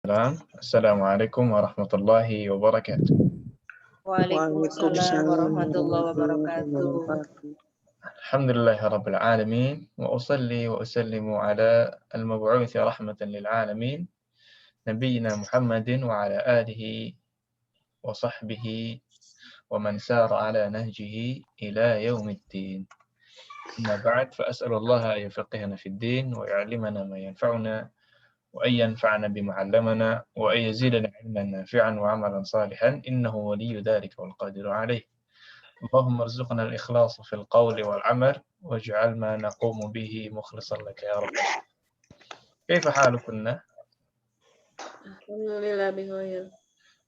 Assalamualaikum warahmatullahi wabarakatuh. Waalaikumsalam warahmatullahi wabarakatuh. Alhamdulillahirabbil alamin wa usalli wa usallimu ala al-mab'uts rahmatan lil alamin nabiyyina Muhammadin wa ala alihi wa sahbihi wa man sara ala nahjihi ila yaumiddin. Amma ba'd fa as'alullaha an yufaqqihana fid din wa yu'allimana ma yanfa'una وأن ينفعنا بما علمنا وأن يزيدنا علما نافعا وعملا صالحا إنه ولي ذلك والقادر عليه اللهم ارزقنا الإخلاص في القول والعمل واجعل ما نقوم به مخلصا لك يا رب. كيف حالكن؟ Alhamdulillah bikhair.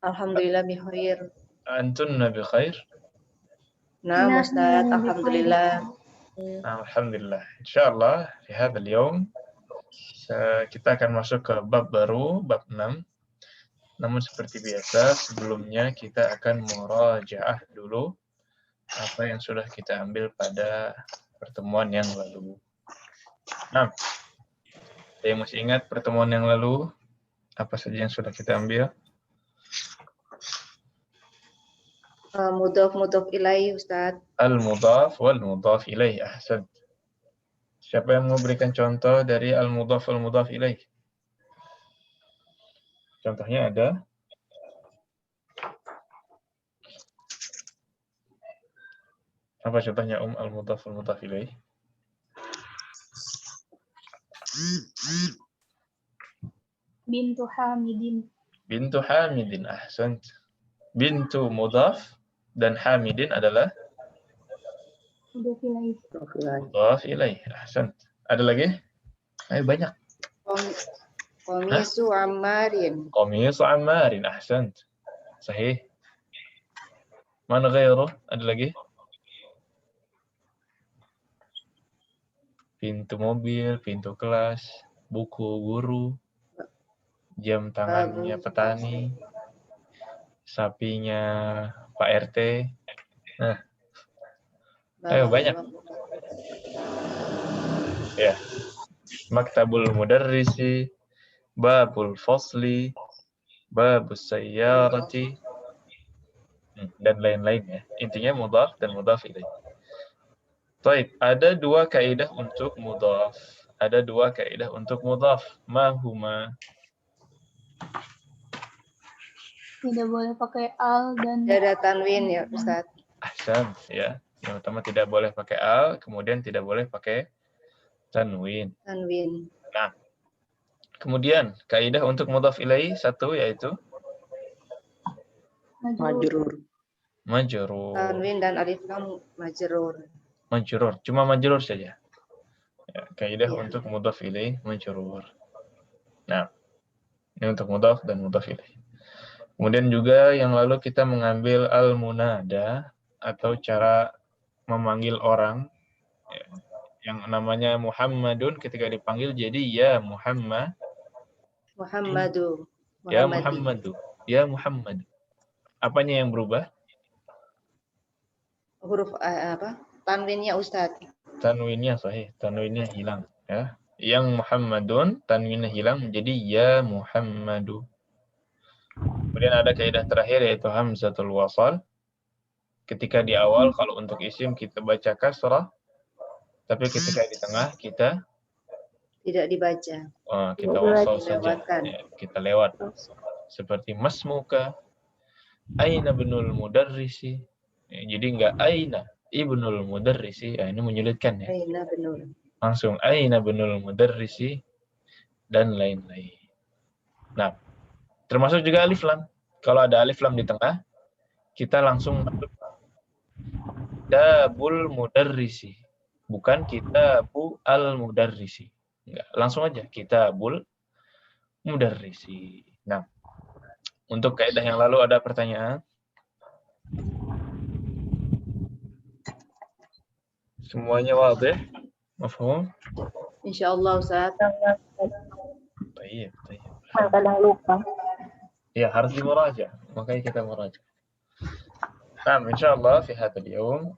Alhamdulillah bikhair. أنتن بخير؟ Nah, Ustaz, alhamdulillah. الحمد لله. إن شاء الله في هذا اليوم kita akan masuk ke bab baru, bab 6. Namun seperti biasa, sebelumnya kita akan murajaah dulu apa yang sudah kita ambil pada pertemuan yang lalu. Nah, ada yang masih ingat pertemuan yang lalu? Apa saja yang sudah kita ambil? Mudhaf ilaih, Ustaz. Al-mudhaf wal mudhaf ilaih. Ahsan. Siapa yang mau berikan contoh dari al-mudhaf wal mudhaf ilaih? Contohnya ada? Apa contohnya al-mudhaf wal mudhaf ilaih? Bintu Hamidin. Bintu Hamidin, ahsan. Bintu mudhaf dan Hamidin adalah mudhaf ilaih. Ahsan. Ada lagi? Ayo banyak. Qamisu Ammarin. Qamisu Ammarin, ahsan. Sahih. Mana ghairu? Ada lagi? Pintu mobil, pintu kelas, buku guru, jam tangannya petani, sapinya Pak RT. Nah, ayo banyak. Ya. Maktabul mudarrisi, babul fasli, babus sayyarati, dan lain-lain ya. Intinya mudhaf dan mudhaf ilaih. Baik, ada dua kaidah untuk mudhaf. Ada dua kaidah untuk mudhaf. Ma huma? Tidak boleh pakai al dan Ada tanwin ya, Ustaz. Ahsan, ya. Yang pertama tidak boleh pakai al, kemudian tidak boleh pakai tanwin. Tanwin. Nah, kemudian kaidah untuk mudhaf ilaih satu yaitu majrur. Majrur. Tanwin dan alif lam majrur. Majrur, cuma majrur saja. Ya, kaidah Ya. untuk mudhaf ilaih majrur. Nah, ini untuk mudhaf dan mudhaf ilaih. Kemudian juga yang lalu kita mengambil al-munada atau cara memanggil orang ya, yang namanya Muhammadun ketika dipanggil jadi ya Muhammad. Muhammadu. Ya Muhammadu. Ya Muhammad. Apanya yang berubah? Huruf apa? Tanwinnya, Ustaz. Tanwinnya sahih, tanwinnya hilang ya. Yang Muhammadun tanwinnya hilang menjadi ya Muhammadu. Kemudian ada kaidah terakhir yaitu hamzatul wasal. Ketika di awal kalau untuk isim kita baca kasrah, tapi ketika di tengah kita Tidak dibaca. kita wasal saja. Dilewatkan. Ya, kita lewat. Seperti masmuka, aina ibnul mudarrisi. Ya, jadi enggak aina ibnul mudarrisi. Ya, ini menyulitkan ya. Aina benul. Langsung aina ibnul mudarrisi dan lain-lain. Nah, termasuk juga alif lam. Kalau ada alif lam di tengah, kita langsung dabul mudarrisi. Bukan kitabu al mudarrisi. Enggak, langsung aja kitabul mudarrisi. Nah, untuk kaidah yang lalu ada pertanyaan? Semuanya wadih? Mafhum? Insyaallah, Ustaz. Baik. Kadang lupa. Ya, harus dimuraja. Makanya kita muraja. Nah, insyaallah fi hadzal yaum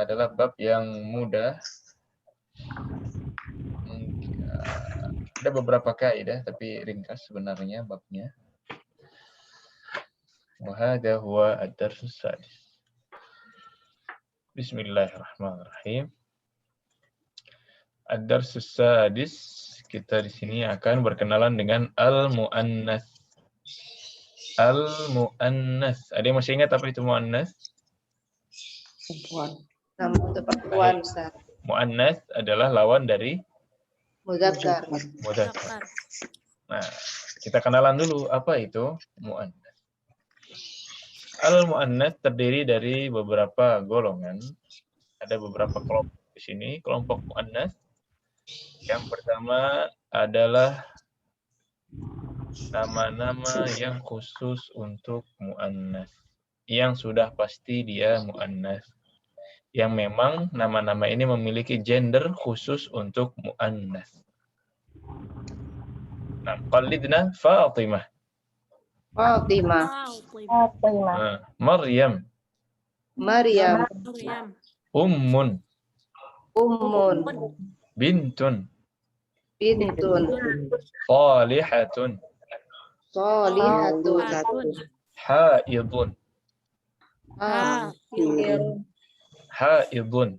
adalah bab yang mudah. Ada beberapa kaidah tapi ringkas sebenarnya babnya. Wa hadha huwa ad-darsus sadis. Bismillahirrahmanirrahim. Ad-darsus sadis, kita di sini akan berkenalan dengan al-muannas. Al-muannas. Ada yang masih ingat apa itu muannas? Perempuan. Nama untuk perempuan, Ustaz. Muannas adalah lawan dari Mudzakkar. mudzakkar. Nah, kita kenalan dulu apa itu muannas. Al-muannas terdiri dari beberapa golongan. Ada beberapa kelompok di sini, kelompok muannas. Yang pertama adalah nama-nama yang khusus untuk muannas. Yang sudah pasti dia muannas. Yang memang nama-nama ini memiliki gender khusus untuk muannas. Nah, qalidna Fatimah. Fatimah. Maryam. Maryam. Ummun. Ummun. Bintun. Bintun. Salihatun. Solihatun. Haidun. Haidun. Haidun.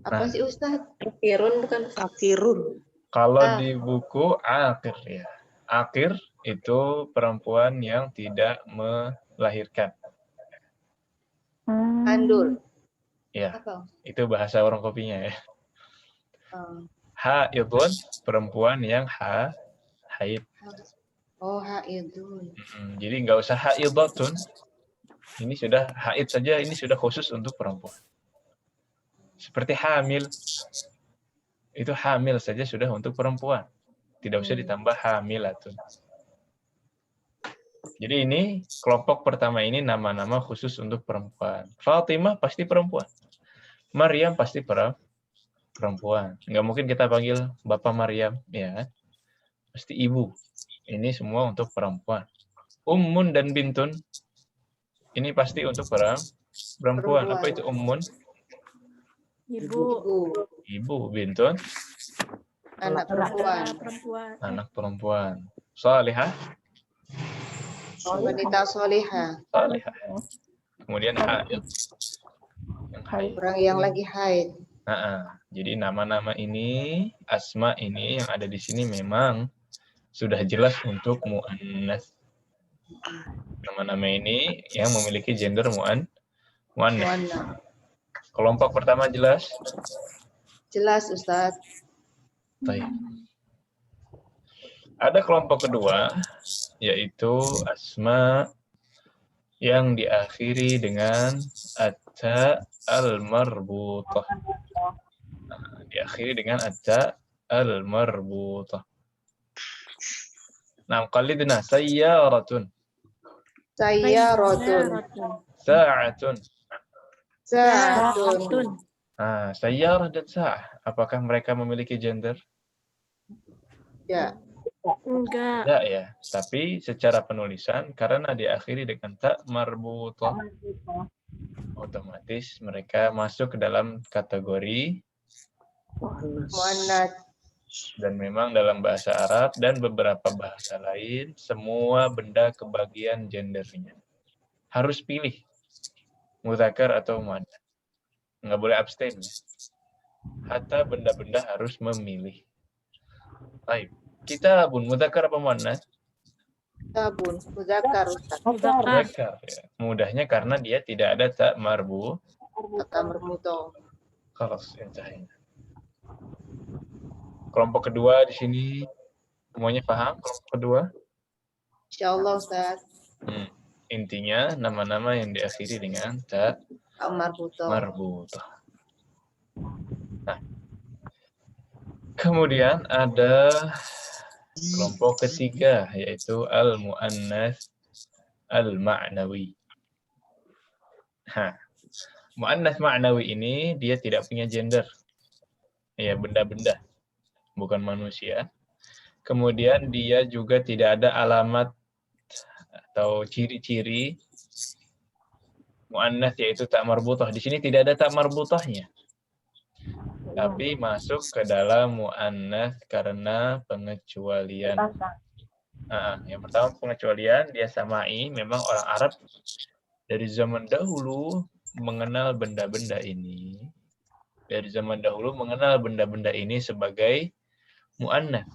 Apa sih, Ustaz? Fakirun bukan fakirun. Kalau di buku akir ya. Akir itu perempuan yang tidak melahirkan. Handul. Ya, Apa? itu bahasa orang kopinya ya. Oh, Haidun, perempuan yang haid. oh haidun. Jadi nggak usah haidatun. Ini sudah haid saja, ini sudah khusus untuk perempuan. Seperti hamil. Itu hamil saja sudah untuk perempuan. Tidak usah ditambah hamilatun. Jadi ini kelompok pertama ini nama-nama khusus untuk perempuan. Fatimah pasti perempuan. Maryam pasti perempuan. Nggak mungkin kita panggil Bapak Maryam, ya. Pasti ibu. Ini semua untuk perempuan. Ummun dan bintun, ini pasti untuk perempuan. Apa itu ummun? Ibu. Ibu. Bintun? Anak perempuan. Anak perempuan. Salihah? Wanita solihah. Salihah. Kemudian haid. Orang yang lagi haid. Jadi nama-nama ini, asma ini yang ada di sini memang sudah jelas untuk muannas. Nama-nama ini yang memiliki gender muannas. Kelompok pertama jelas? Jelas, Ustaz. Baik. Ada kelompok kedua, yaitu asma yang diakhiri dengan atta al-marbutah. Diakhiri dengan atta al-marbutah. Nah, qalidna sayyaratun. Sayyaratun. Sa'atun. Sa'atun. Sayyarah dan sa'ah. Apakah mereka memiliki gender? Ya. Enggak. Tidak ya. Tapi secara penulisan, karena diakhiri dengan ta marbutah, otomatis mereka masuk ke dalam kategori Muannas. dan memang dalam bahasa Arab dan beberapa bahasa lain, semua benda kebagian gendernya. Harus pilih. Mudzakkar atau muannas. Nggak boleh abstain. Hatta benda-benda harus memilih. Baik. Kitabun mudzakkar apa muannas? Kitabun. Mudzakkar, Ustaz. Mudzakkar. Ya. Mudahnya karena dia tidak ada ta marbu. Kata mermuto. Khalas, intahina. Kelompok kedua di sini semuanya paham kelompok kedua? Insyaallah, Ustaz. Intinya nama-nama yang diakhiri dengan ta Marbuto. marbutah. Nah, kemudian ada kelompok ketiga yaitu al-muannas al-ma'nawi. Muannas ma'nawi ini dia tidak punya gender. Ya, benda-benda, bukan manusia. Kemudian dia juga tidak ada alamat atau ciri-ciri muannas yaitu tak marbutah. Di sini tidak ada tak marbutahnya. tapi masuk ke dalam mu'annats karena pengecualian. Yang pertama pengecualian, dia samai, memang orang Arab dari zaman dahulu mengenal benda-benda ini. Dari zaman dahulu mengenal benda-benda ini sebagai mu'annats.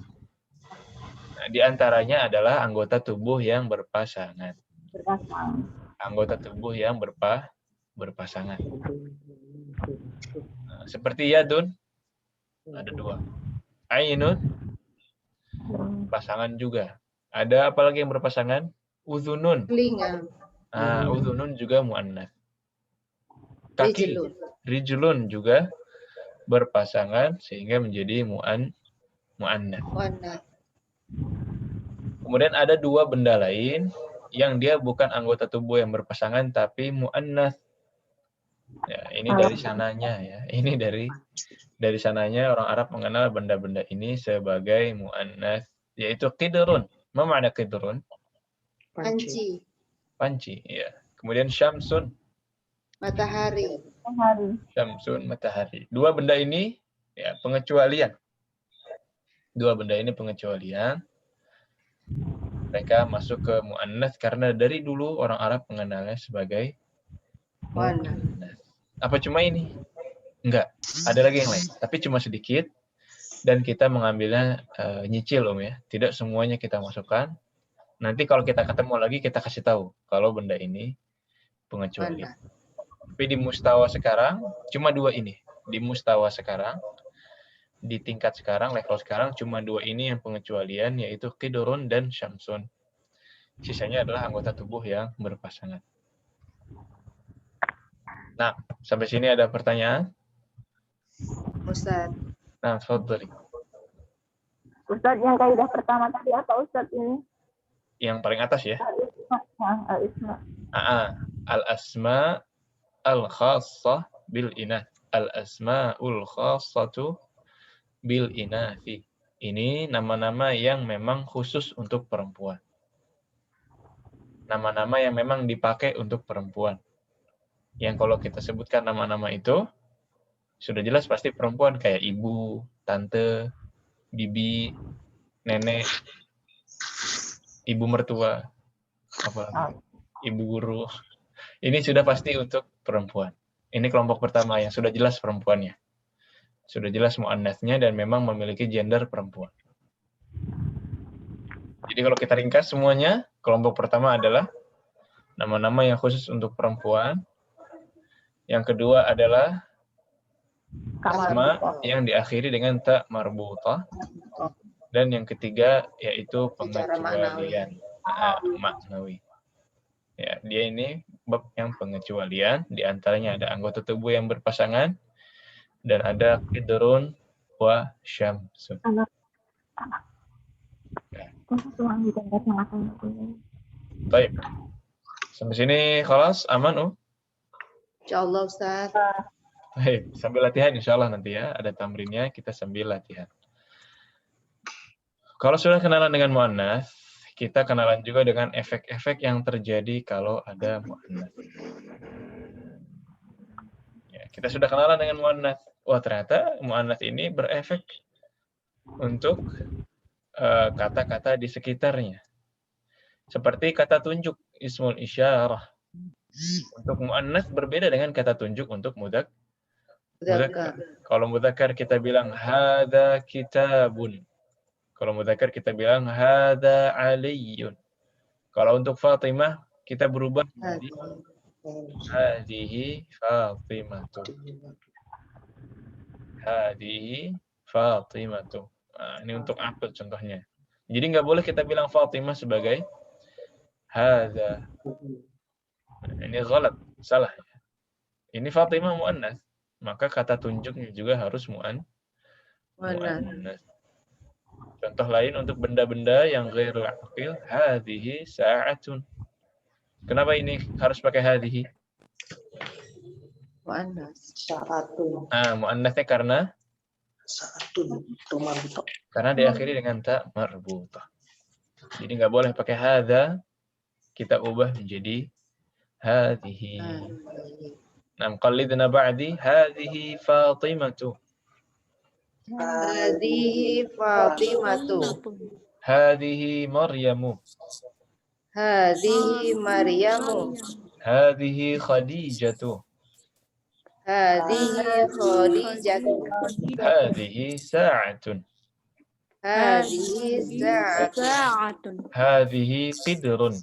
Nah, di antaranya adalah anggota tubuh yang berpasangan. Anggota tubuh yang berpasangan. Nah, seperti yadun, ada 2. Ainun, pasangan juga. Ada apa lagi yang berpasangan? Udhunun. Telinga. Udhunun juga mu'annats. Kaki, Rijlun. rijlun juga berpasangan sehingga menjadi mu'annats. Mu'annats. Kemudian ada 2 benda lain yang dia bukan anggota tubuh yang berpasangan tapi mu'annats. Ya, ini dari sananya ya. Ini dari sananya orang Arab mengenal benda-benda ini sebagai mu'annats, yaitu qidrun. Apa makna qidrun? Panci. Panci, ya. Kemudian syamsun. Matahari. Syamsun, matahari. 2 benda ini ya pengecualian. 2 benda ini pengecualian. Mereka masuk ke mu'annats karena dari dulu orang Arab mengenalnya sebagai mu'annats. Apa cuma ini? Enggak. Ada lagi yang lain. Tapi cuma sedikit. Dan kita mengambilnya nyicil ya. Tidak semuanya kita masukkan. Nanti kalau kita ketemu lagi kita kasih tahu kalau benda ini pengecualian. Tapi di mustawa sekarang cuma 2 ini. Di mustawa sekarang, di tingkat sekarang, level sekarang cuma 2 ini yang pengecualian, yaitu qidrun dan syamsun. Sisanya adalah anggota tubuh yang berpasangan. Nah, sampai sini ada pertanyaan? Ustaz. Nah, tafadhali. Ustaz, yang kaidah pertama tadi apa Ustaz ini? Yang paling atas ya. Al-isma. Al-asma al-khassah bil inath. Al-asma'ul khassatu bil inathi. Ini nama-nama yang memang khusus untuk perempuan. Nama-nama yang memang dipakai untuk perempuan. Yang kalau kita sebutkan nama-nama itu, sudah jelas pasti perempuan, kayak ibu, tante, bibi, nenek, ibu mertua, ibu guru. Ini sudah pasti untuk perempuan. Ini kelompok pertama yang sudah jelas perempuannya. Sudah jelas mu'annatsnya dan memang memiliki gender perempuan. Jadi kalau kita ringkas semuanya, kelompok pertama adalah nama-nama yang khusus untuk perempuan. Yang kedua adalah asma yang diakhiri dengan ta marbutah. Dan yang ketiga yaitu pengecualian maknawi. Ya, dia ini bab yang pengecualian, di antaranya ada anggota tubuh yang berpasangan dan ada qidrun wa syamsun. Baik. Sampai sini khalas, aman, Insyaallah Ustaz. Baik, sambil latihan insyaallah nanti ya, ada tamrinnya, kita sambil latihan. Kalau sudah kenalan dengan muannats, kita kenalan juga dengan efek-efek yang terjadi kalau ada muannats. Ya, kita sudah kenalan dengan muannats. Wah, ternyata muannats ini berefek untuk kata-kata di sekitarnya. Seperti kata tunjuk, ismul isyarah. Untuk muannats berbeda dengan kata tunjuk untuk mudzakkar. Kalau mudzakkar kita bilang hadza kitabun. Kalau mudzakkar kita bilang hadza aliyun. Kalau untuk Fatimah kita berubah menjadi hadhihi Fatimatu. Hadhihi Fatimatu. Nah, ini untuk akad contohnya. Jadi nggak boleh kita bilang Fatimah sebagai hadza. Ini ghalat, salah. Ini Fatimah muannats, maka kata tunjuknya juga harus muannats. Contoh lain untuk benda-benda yang ghairul aqil, hadhihi sa'atun. Kenapa ini harus pakai hadhihi? Mu'annas. Sa'atun. Muannatsnya karena karena diakhiri dengan ta marbutah. Jadi nggak boleh pakai hadza, kita ubah menjadi hadhihi. Qallidna ba'di hadhihi Fatimatu. Hadihi Fatimatu. Hadihi Maryamu. Hadihi Maryamu. Hadihi Khadijatu. Hadihi Khadijatu. Hadihi Sa'atun. Hadihi Sa'atu. Sa'atun. Hadihi Qidrun.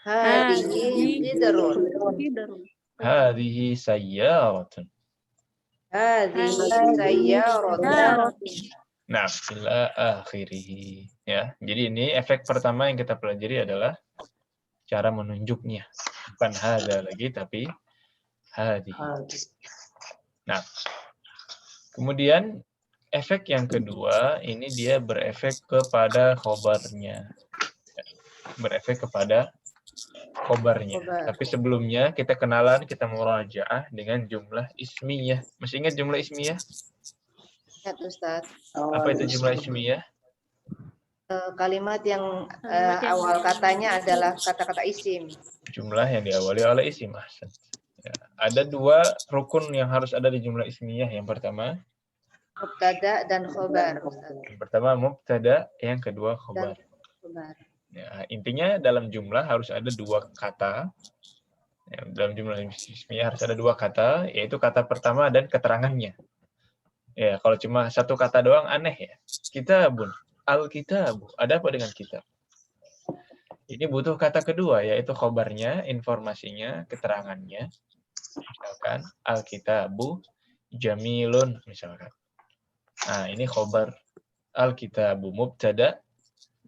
Hadihi Qidrun. Qidrun. Hadihi Sayyaratun. Hadihi Sayyaratun. Saratun. Nah, ila akhirih. Ya, jadi ini efek pertama yang kita pelajari adalah cara menunjuknya. Bukan hada lagi, tapi hadihi. Nah, kemudian efek yang kedua, ini dia berefek kepada khobarnya. Berefek kepada khobarnya. Khobar. Tapi sebelumnya kita kenalan, kita murajaah dengan jumlah ismiyah. Masih ingat jumlah ismiyah? Ingat Ustaz. Apa itu jumlah ismiyah? Kalimat yang Kalimat yang awal katanya adalah kata-kata isim. Jumlah yang diawali oleh isim. Ahsan. Ya, ada dua rukun yang harus ada di jumlah ismiyah. Yang pertama, Mubtada dan khobar. Ustaz. yang pertama mubtada, yang kedua khobar. Khobar. Ya, intinya dalam jumlah harus ada dua kata. Ya, dalam jumlah ismiyah harus ada dua kata, yaitu kata pertama dan keterangannya. Ya, kalau cuma satu kata doang aneh ya. Kitabun, al-kitabu. Ada apa dengan kitab? Ini butuh kata kedua, yaitu khobarnya, informasinya, keterangannya. Misalkan, al-kitabu jamilun, misalkan. Nah, ini khobar. Al-kitabu mubtada,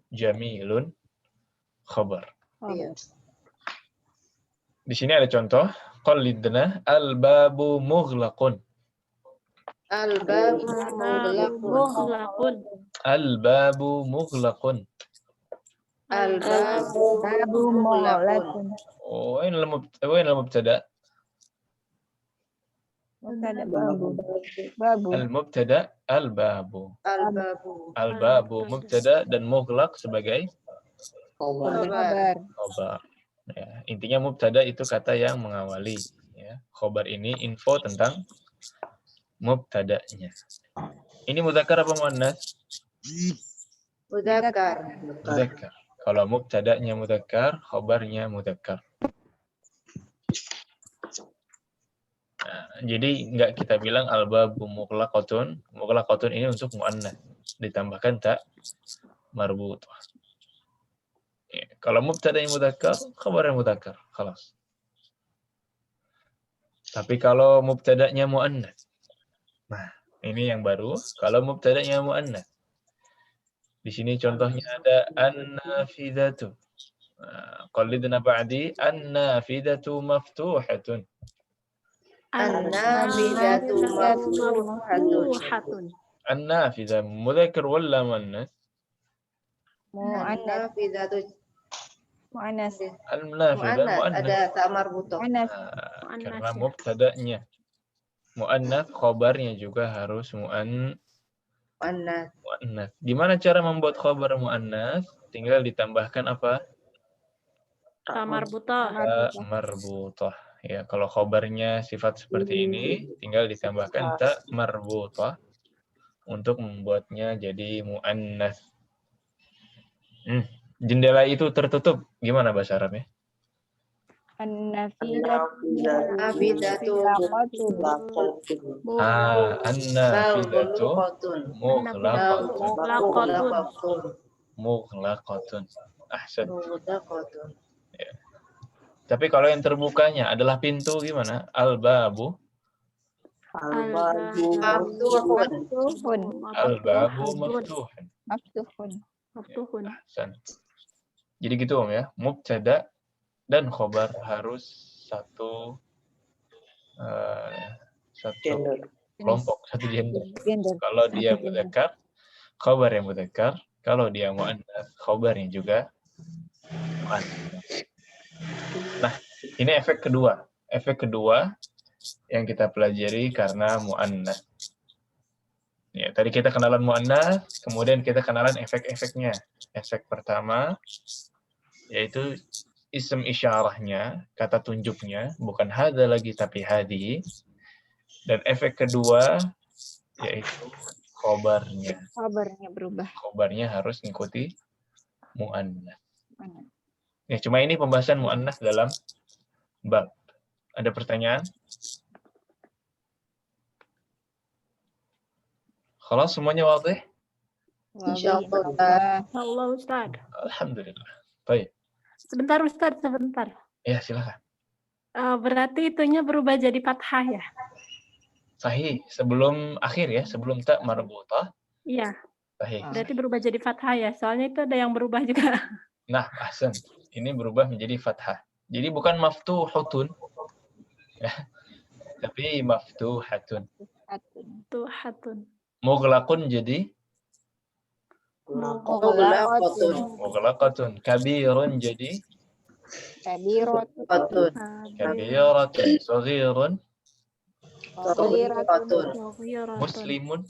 jamilun, khobar. Iya. Di sini ada contoh. Qallidna al-babu mughlaqun. Al-babu mughlaqun. Mughlaqun. Al-babu mughlaqun. Al-babu mughlaqun. Oh, ini al-mubtada. Mubtada babu. Babu. Al-mubtada al-babu. Al-babu. Al-babu mubtada dan mughlaq sebagai Khobar. khobar. Ya, intinya mubtada itu kata yang mengawali. Ya. Khobar ini info tentang mubtada'nya. Ini mudzakkar apa muannats? Mudzakkar. Mudzakkar. Kalau mubtada'nya mudzakkar, khobarnya mudzakkar. Nah, jadi nggak kita bilang al-babu mughlaqatun. Mughlaqatun ini untuk muannats. Ditambahkan tak marbutah. Ya, kalau mubtada'nya mudzakkar, khabarnya mudzakkar. Khalas. Tapi kalau mubtada'nya muannats. Nah, ini yang baru. Kalau mubtada'nya muannats. Di sini contohnya ada an-nafidatu. Qallidna ba'di an-nafidatu maftuhatun. An-nafidatu maftuhatun. An-nafidah mudzakkar wala muannats? An-nafidatu Mu'annas. Al-nafidah muannats, ada muannats. tak marbutah. Mu'annas. Karena mubtada'nya muannats, khabarnya juga harus Muannats. muannats. Gimana cara membuat khabar muannats? Tinggal ditambahkan apa? Ta marbutah. Marbutah. Ya, kalau khabarnya sifat seperti ini, tinggal ditambahkan ta marbutah untuk membuatnya jadi muannats. Jendela itu tertutup. Gimana bahasa Arabnya? An-nafidatu An-nafidatu mughlaqatun. mughlaqatun. Ahsan. Mughlaqatun. Ya. Tapi kalau yang terbukanya adalah pintu gimana? Al-babu. Maftuhun. Al-babu maftuhun. Maftuhun. Ahsan. Jadi gitu Om ya. Mubtada dan khobar harus satu kelompok, satu gender. Kalau dia mudzakkar, khobar yang mudzakkar. Kalau dia muannats, khobarnya juga muannats. Nah, ini efek kedua. Efek kedua yang kita pelajari karena muannats. Ya, tadi kita kenalan muannats, kemudian kita kenalan efek-efeknya. Efek pertama yaitu ism isyarahnya, kata tunjuknya, bukan hada lagi tapi hadi. Dan efek kedua yaitu khobarnya. Kabarnya berubah. Khobarnya harus ngikuti mu'annas. Ya, cuma ini pembahasan mu'annas dalam bab. Ada pertanyaan? Kalau semuanya wadih? Insyaallah. Allah Ustaz. Alhamdulillah. Baik. Sebentar Ustaz, sebentar. Ya, silakan. Berarti itunya berubah jadi fathah ya? Sahih. Sebelum akhir ya, sebelum tak marbutah. Iya, Sahih. berarti berubah jadi fathah ya. Soalnya itu ada yang berubah juga. Nah, ahsan. Ini berubah menjadi fathah. Jadi bukan maftuhutun. Ya. Tapi maftuhatun. Tuhatun. Mughlaqun jadi Mughlaqatun. mughlaqatun. Kabirun jadi Qatun. kabiratun. Saghirun. Saghiratu. Muslimun.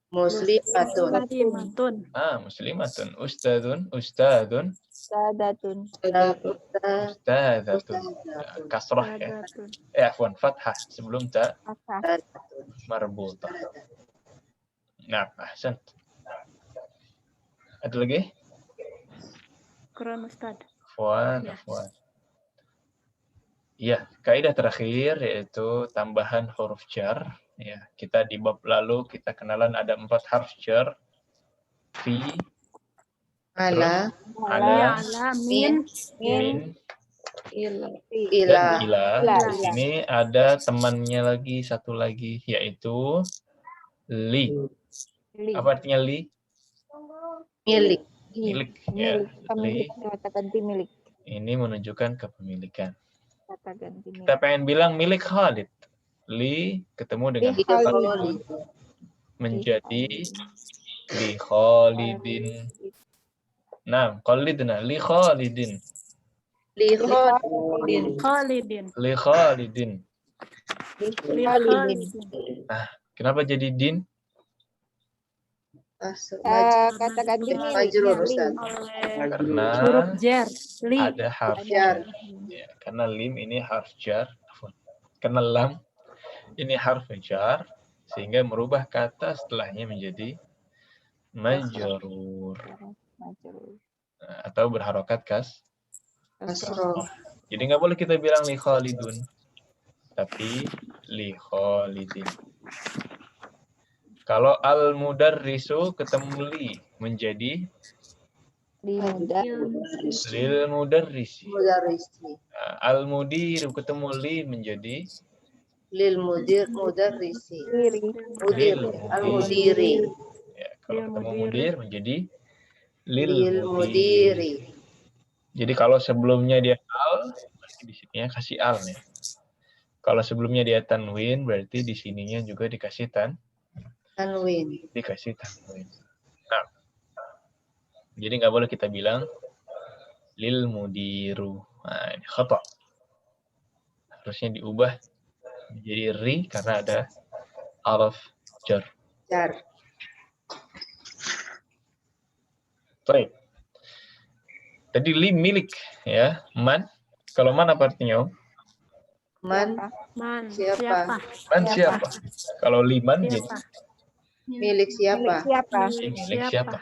Muslimatun. Muslimatun. Muslimatun. Ustadun. Ustadun. Sadatun. Ustadatun. Kasrah ya. Sadatun. Afwan, fathah sebelum tak Fathah. marbutah. Nah, ahsan. Ada lagi? Quran Ustaz. Afwan, Ya. afwan. Ya, kaidah terakhir yaitu tambahan huruf jar. Ya, kita di bab lalu kita kenalan ada 4 harf jar. Fi, Ala. ala, Ala, min, min, Ila. dan ila. Ila. Ini ada temannya lagi, satu lagi, yaitu li. Apa artinya li? Milik. Milik. Ya, Milik. Pemilik. li. Kata ganti milik. Ini menunjukkan kepemilikan. Kata ganti milik. Kita pengen bilang milik Khalid. Li ketemu dengan Khalid. menjadi li Khalidin. Nah, Khalidna li Khalidin. Li Khalidin. Khalidin. Li Khalidin. Li Khalidin. Kenapa jadi din? Kata ganti Majrur, milik. Ustaz. Oleh Karena huruf jar. Li. ada harf Jar. ya, karena lim ini harf jar. Karena lam ini harf jar sehingga merubah kata setelahnya menjadi majrur atau berharokat Kasroh. Jadi nggak boleh kita bilang li Khalidun, tapi li Khalidin. Kalau al-mudarrisu ketemu li menjadi lil mudarrisi. Mudarrisi. Al-mudiru ketemu li menjadi Lil mudarrisi. lil Al-mudiri. Ya, kalau ketemu mudir menjadi Lil lil mudiri. mudiri. Jadi kalau sebelumnya dia al, berarti di sininya kasih al ya. Kalau sebelumnya dia tanwin, berarti di sininya juga dikasih Tanwin. tanwin. Nah, jadi nggak boleh kita bilang lil mudiru. Nah, ini khata. Harusnya diubah menjadi ri karena ada araf jar. Jar. Baik. Tadi li milik ya, man. Kalau man apa artinya? Om? Man. Man. Siapa? Siapa? Man siapa? Kalau liman jadi Siapa? Milik siapa? Siapa? milik siapa?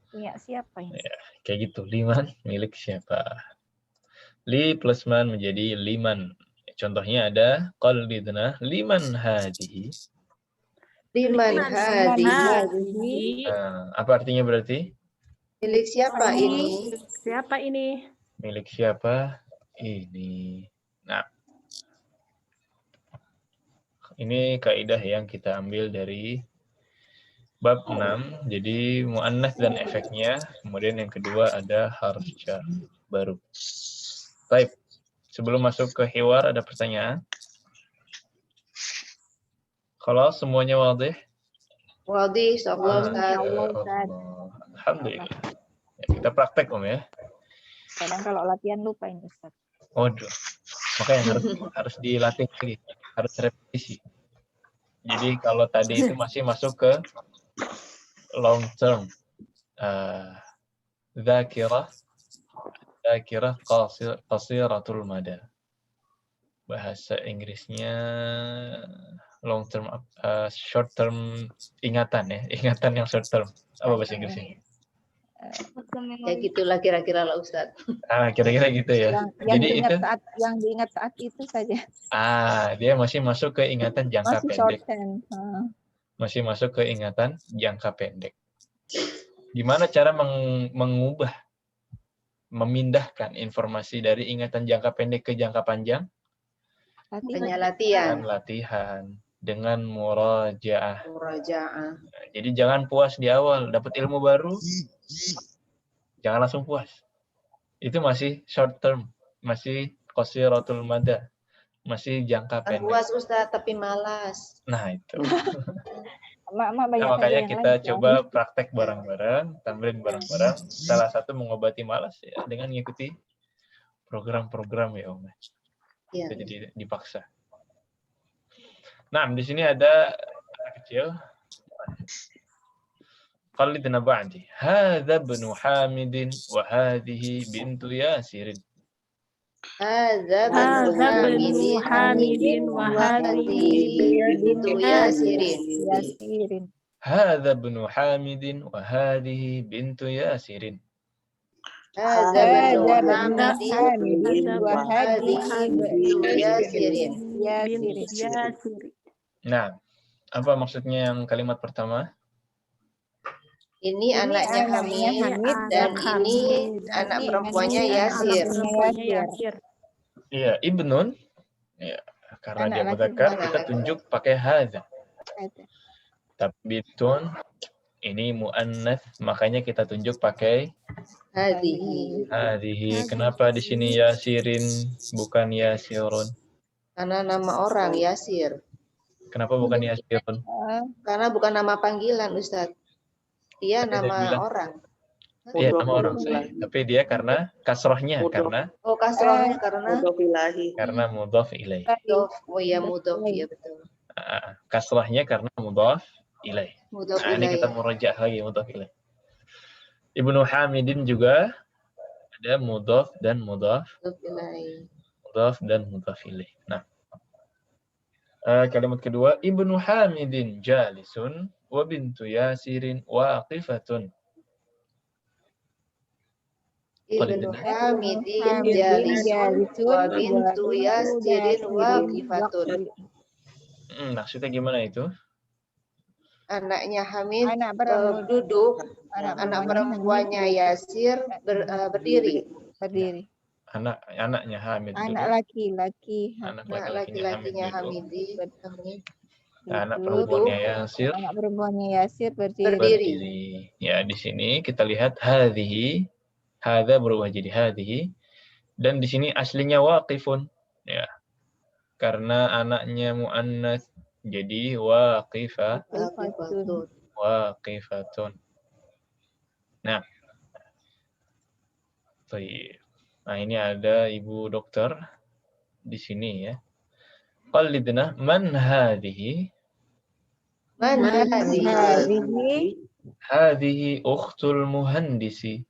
Punya siapa ini? Kayak gitu, liman milik siapa? Li plus man menjadi liman. Contohnya ada qalbidna liman hadihi. Liman hadihi. Hadihi. Apa artinya berarti? Milik siapa ini? Siapa ini? Milik siapa? Ini. Nah, ini kaidah yang kita ambil dari bab 6. Jadi muannas dan efeknya. Kemudian yang kedua ada harf jar baru. Baik. Sebelum masuk ke hiwar ada pertanyaan? Kalau semuanya wadih? Wadih, insyaallah Ustaz. Alhamdulillah. Ya, kita praktek Om ya. Kadang kalau latihan lupa ini Ustaz. Waduh. Makanya harus dilatih lagi. Harus repetisi. Jadi kalau tadi itu masih masuk ke long term. Dzakirah qasiratul mada. Bahasa Inggrisnya long term, short term ingatan ya, ingatan yang short term. Apa bahasa Inggrisnya? Ya gitulah kira-kira lah Ustadz. Kira-kira gitu ya. Yang Jadi diingat itu, diingat saat itu saja. dia masih masuk ke ingatan jangka Masih short pendek. term. Masih masuk ke ingatan jangka pendek. Gimana cara mengubah, memindahkan informasi dari ingatan jangka pendek ke jangka panjang? Hanya Dengan latihan. latihan, dengan murajaah. Murajaah. Jadi jangan puas di awal, dapat ilmu baru, jangan langsung puas. Itu masih short term, masih qasiratul mada, masih jangka pendek. Puas Ustadz tapi malas. Nah itu. Mak banyak Makanya yang kita lain, coba praktek bareng-bareng, tamrin bareng-bareng. Salah satu mengobati malas ya dengan mengikuti program-program ya Om. Iya. Jadi dipaksa. Nah, di sini ada anak kecil. Qalidna ba'di. Hadza ibnu Hamidin wa hadhihi bintu Yasirin. Hadza Hadza banu banu Hamidin wa hadhihi bintu Yasirin. Yasirin. Hadza ibnu Hamidin wa hadhihi bintu Yasirin. Hadza banu Hamidin wa hadhihi bintu Yasirin. Yasirin. Nah, apa maksudnya yang kalimat pertama? Ini anaknya Hamid dan ini anak perempuannya Yasir. Iya, ibnun. Ya, karena dia mudzakkar kita tunjuk pakai hadza. Tapi bitun ini muannats, makanya kita tunjuk pakai hadhihi. Kenapa di sini Yasirin bukan Yasirun? Karena nama orang Yasir. Kenapa bukan Yasirun? Karena bukan nama panggilan Ustadz. Dia nama orang. Iya, nama orang saya. Tapi dia karena kasrohnya, karena kasrohnya karena mudhaf ilaih. Oh ya mudhaf, ya betul. Kasrohnya karena mudhaf ilaih. Mudhaf Nah, ini ilaih. kita murajaah lagi mudhaf ilaih. Ibnu Hamidin juga ada mudhaf dan mudhaf ilaih. Nah, kalimat kedua, Ibnu Hamidin jalisun wa bintu Yasirin waqifatun. Ibnu Hamidin jalisun wa bintu Yasirin waqifatun. Maksudnya gimana itu? Anaknya Hamid duduk, anak perempuannya Yasir berdiri. Anaknya Hamid duduk. Anak laki-laki. Anak laki-lakinya Hamid. Anak perempuannya Yasir. Anak perempuannya Yasir berdiri. Ya, di sini kita lihat hadhihi, hadza berubah jadi hadhihi, dan di sini aslinya waqifun. Ya. Karena anaknya muannats jadi waqifatun. Nah. Baik. Nah, ini ada Ibu Dokter di sini ya. Qalidna man hadhihi? Man hadhihi? Hadhihi ukhtul muhandisi.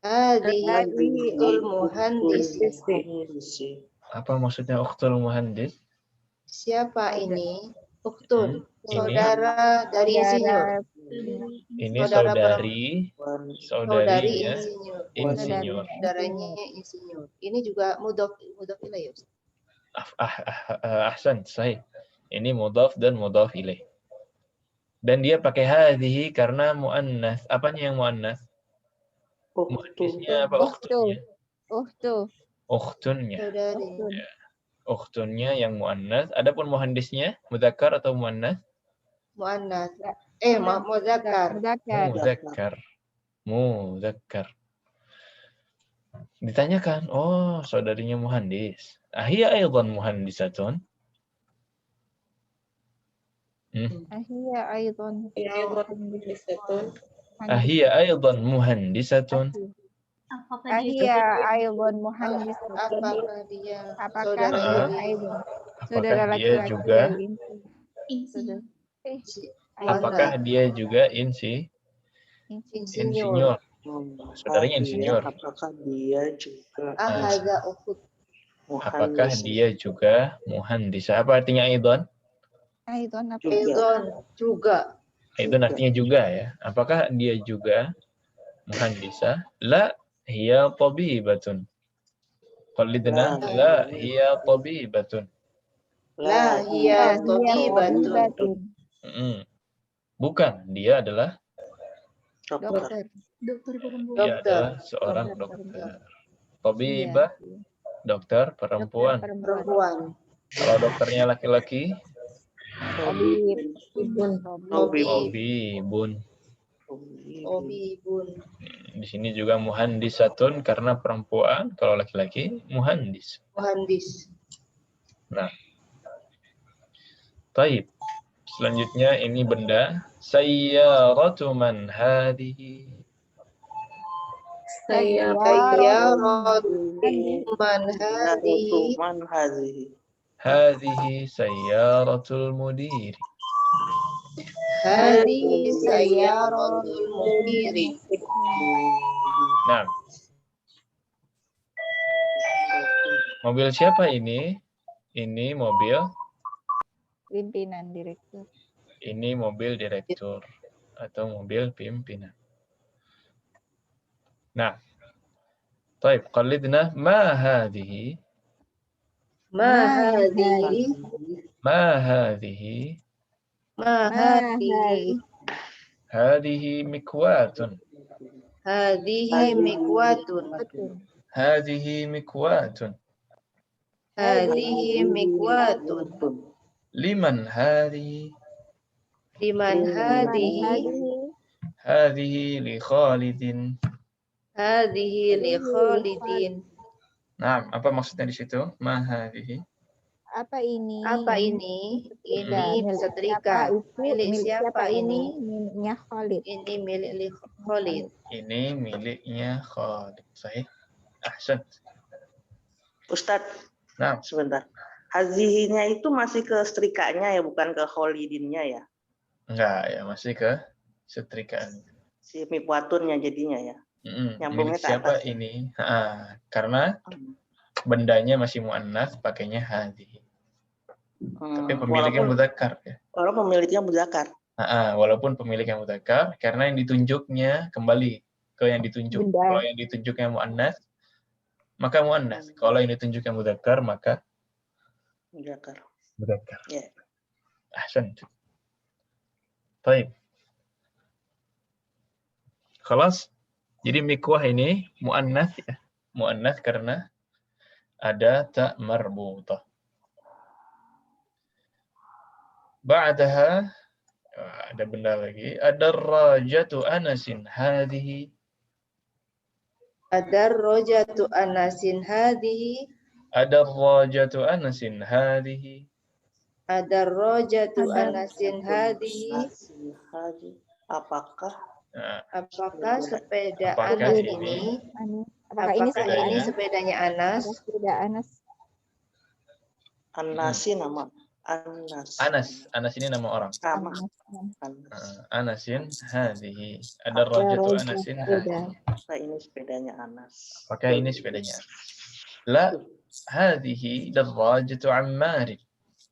Hadhihi ukhtul muhandisi. Apa maksudnya ukhtul muhandis? Siapa ini? Ukhtun, saudara dari insinyur. Ini saudarinya insinyur. Saudaranya insinyur. Ini juga mudhaf ilaih. Ahsan, sahih. Ini mudhaf dan mudhaf ilaih. Dan dia pakai hadhihi karena muannats. Apanya yang muannats? Muhandisnya apa ukhtunnya? Ukhtunnya. Ya. Ukhtunnya yang muannats. Adapun muhandisnya mudzakkar atau muannats? Muannats. Mudzakkar. Ditanyakan, oh saudarinya muhandis. Ahia aidan muhandisatun? Ahia aidan muhandisatun. Ahia aidan muhandisatun. Apakah dia juga apakah dia juga insinyur? Saudaranya insinyur. Apakah dia juga muhandis? Apa artinya aidan? Aidon apa? Aidon juga. Itu artinya juga ya. Apakah dia juga muhandisah? La hiya tabibatun. Qalidna la hiya tabibatun. La hiya tabibatun. Bukan, dia adalah Dokter. dia adalah seorang dokter. Tabibah, dokter perempuan. Perempuan. Kalau dokternya laki-laki, Tabibun. tabibun. Tabibun. Di sini juga muhandisatun karena perempuan, kalau laki-laki muhandis. Muhandis. Nah, taib. Selanjutnya ini benda. Sayyaratu man hadhihi. Sayyaratu man hadhihi. Hadhihi sayyaratul mudiri. Hadhihi sayyaratul mudiri. Nah, mobil siapa ini? Ini mobil. Pimpinan direktur. Ini mobil direktur atau mobil pimpinan. Nah, طيب قلدنا ما هذه Ma hadhihi. ما هذه Ma hadhihi. هذه مكواة Hadhihi mikwatun. هذه مكواة Hadhihi mikwatun. لمن هذه Liman hadhihi. هذه لخالد. Hadhihi li Khalidin. Nah, apa maksudnya di situ? Ma hadhihi. Apa ini? Apa ini? Ini Milik setrika. siapa itu? Milik siapa ini? Miliknya Khalid. Ini milik li Khalid. Ini miliknya Khalid. Sahih. Ahsan. Ustadz, Nah, sebentar. Hazihinya itu masih ke setrikanya ya, bukan ke Khalidinnya ya? enggak ya, masih ke setrikaan. Si mikwatunnya jadinya ya. Nyambungnya Milik ke siapa atas ya? ini? Karena bendanya masih muannas, pakainya hadhihi. Tapi pemiliknya mudzakkar ya. Walaupun pemiliknya mudzakkar. Walaupun pemiliknya mudzakkar, karena yang ditunjuknya kembali ke yang ditunjuk. Benda. Kalau yang ditunjuknya muannas, maka muannas. Kalau yang ditunjuknya mudzakkar, maka Mudzakkar. mudzakkar. Ya. Ahsan. Baik. Khalas. Jadi mikwah ini muannas ya. Muannas karena ada ta marbutah. Ba'daha ada benda lagi. Ada rajatu Anasin hadhihi. Ada rojatu Anasin hadhihi. Ada rajatu Anasin hadhihi. Ada rojatu Anasin hadhihi. Apakah Apakah sepeda Apakah Anas ini? ini? Apakah ini Apakah sepedanya? ini sepedanya Anas? Sepeda Anas. Anasi nama Anas. Anas ini nama orang. Sama. Anas. Anasin hadhihi. Ada rajatu Anasin hadhihi. Apakah ini sepedanya Anas? Apakah ini sepedanya? La hadhihi darrajatu Ammar.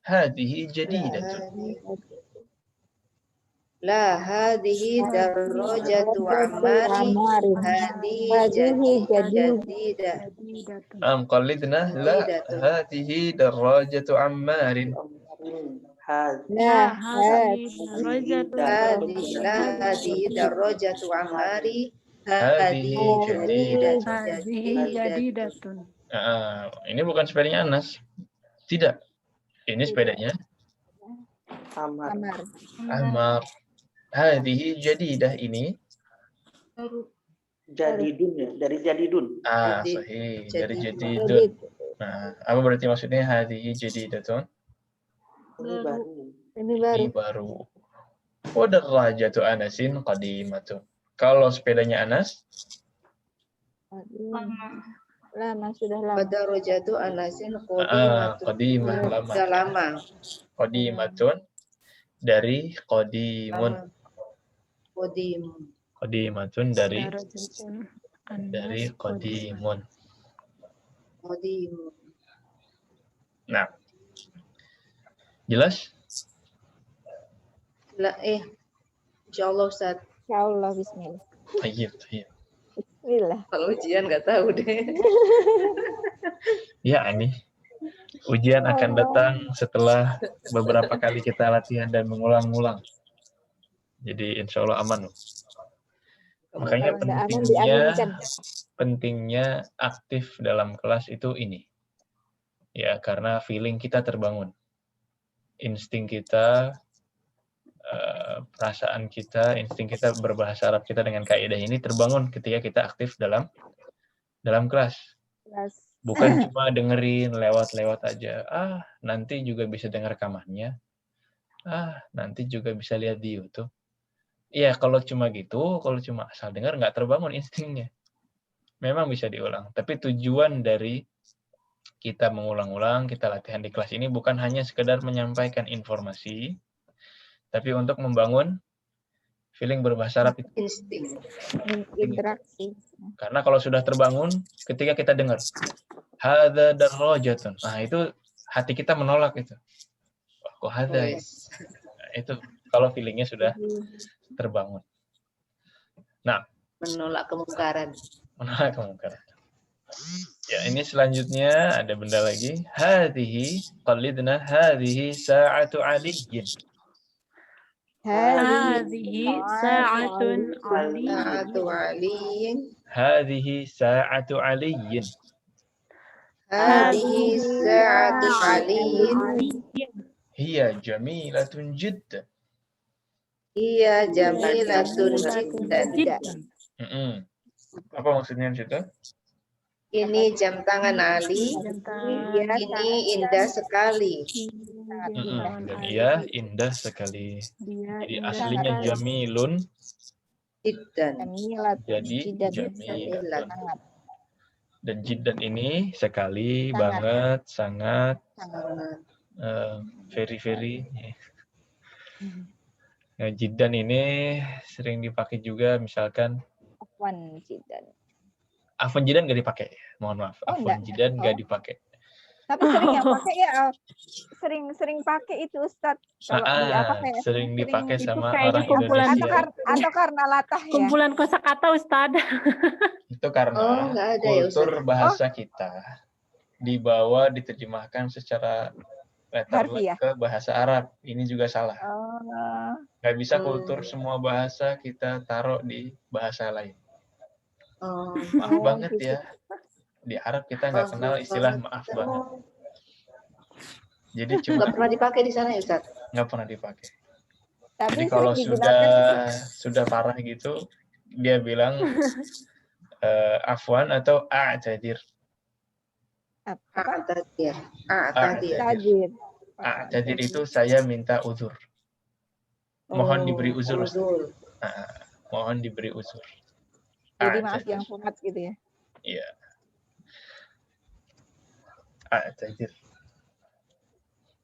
Hadhihi jadidatun. La hadhihi darrojatu Ammari. Hadhihi jadidah. قلدنا لا هذه دراجة عمار. La hadhihi darrojatu Ammari. Hadhihi jadidatun. Ini bukan sepedanya Anas. Tidak. Ini sepedanya Amar. Ammar. Hadhihi jadidah ini. Jadidun ya, dari Jadidun. Sahih. Dari jadidun. Nah, apa berarti maksudnya hadhihi jadidatun? Ini baru. Ini baru. Wa darajatu Anasin qadimatun. Kalau sepedanya Anas? Lama, sudah lama. Pada rojatu Anasin Qadimah, lama. Sudah lama. Qadimatun dari qadimun. Qadimatun dari qadimun. Nah, jelas? Insya Allah Ustaz. Ya Allah, bismillah. Tayyib. Bismillah. Kalau ujian nggak tahu deh. Ya, ini ujian akan datang setelah beberapa kali kita latihan dan mengulang-ulang. Jadi insya Allah aman. Makanya Kalau nggak aman, diaminkan. pentingnya aktif dalam kelas itu ini. Ya, karena feeling kita terbangun. Insting kita, perasaan kita, insting kita berbahasa Arab kita dengan kaidah ini terbangun ketika kita aktif dalam kelas. Bukan cuma dengerin lewat-lewat aja. Nanti juga bisa dengar rekamannya. Nanti juga bisa lihat di YouTube. Iya, kalau cuma gitu, kalau cuma asal dengar nggak terbangun instingnya. Memang bisa diulang. Tapi tujuan dari kita mengulang-ulang, kita latihan di kelas ini bukan hanya sekedar menyampaikan informasi, tapi untuk membangun feeling berbahasa Arab itu. Insting. Interaksi. Karena kalau sudah terbangun, ketika kita dengar, hadza darajatun. Nah, itu hati kita menolak itu. Kok hadza ya? Nah, itu kalau feelingnya sudah terbangun. Nah, Menolak kemungkaran. Ya, ini selanjutnya ada benda lagi. Hadhihi qalidna hadhihi sa'atu aliyyin. Hadhihi sa'atun Sa'atu aliyyin. Hadhihi sa'atu aliyyin. Hadhihi sa'atu aliyyin. Hiya jamilatun jiddan. Iya jamilatun jiddan. Apa maksudnya di situ? Ini jam tangan Ali. Ini indah sekali. Dan ia indah sekali. Jadi aslinya jamilun. Jiddan. Jadi jamilatun. Dan jiddan ini sekali, banget, sangat, very. Nah, jiddan ini sering dipakai juga misalkan Afwan jiddan. Afwan jiddan nggak dipakai. Mohon maaf. Afwan jiddan nggak dipakai. Tapi sering yang pakai ya, sering pakai itu Ustaz. Kalau sering dipakai sama kayaknya orang kumpulan Indonesia. Atau karena latah ya. Kumpulan kosakata Ustaz. Itu karena nggak ada ya, kultur bahasa kita dibawa diterjemahkan secara letterlek ke bahasa Arab. Ini juga salah. Nggak bisa kultur semua bahasa kita taruh di bahasa lain. Maaf banget ya. Di Arab kita nggak kenal istilah maaf banget. Jadi cuma nggak pernah dipakai di sana ya Ustaz? Nggak pernah dipakai. Tapi Jadi kalau sudah parah gitu, dia bilang afwan atau a'tadir. A'tadir itu saya minta uzur. Mohon diberi uzur. Mohon diberi uzur. Jadi maaf yang format gitu ya. Iya.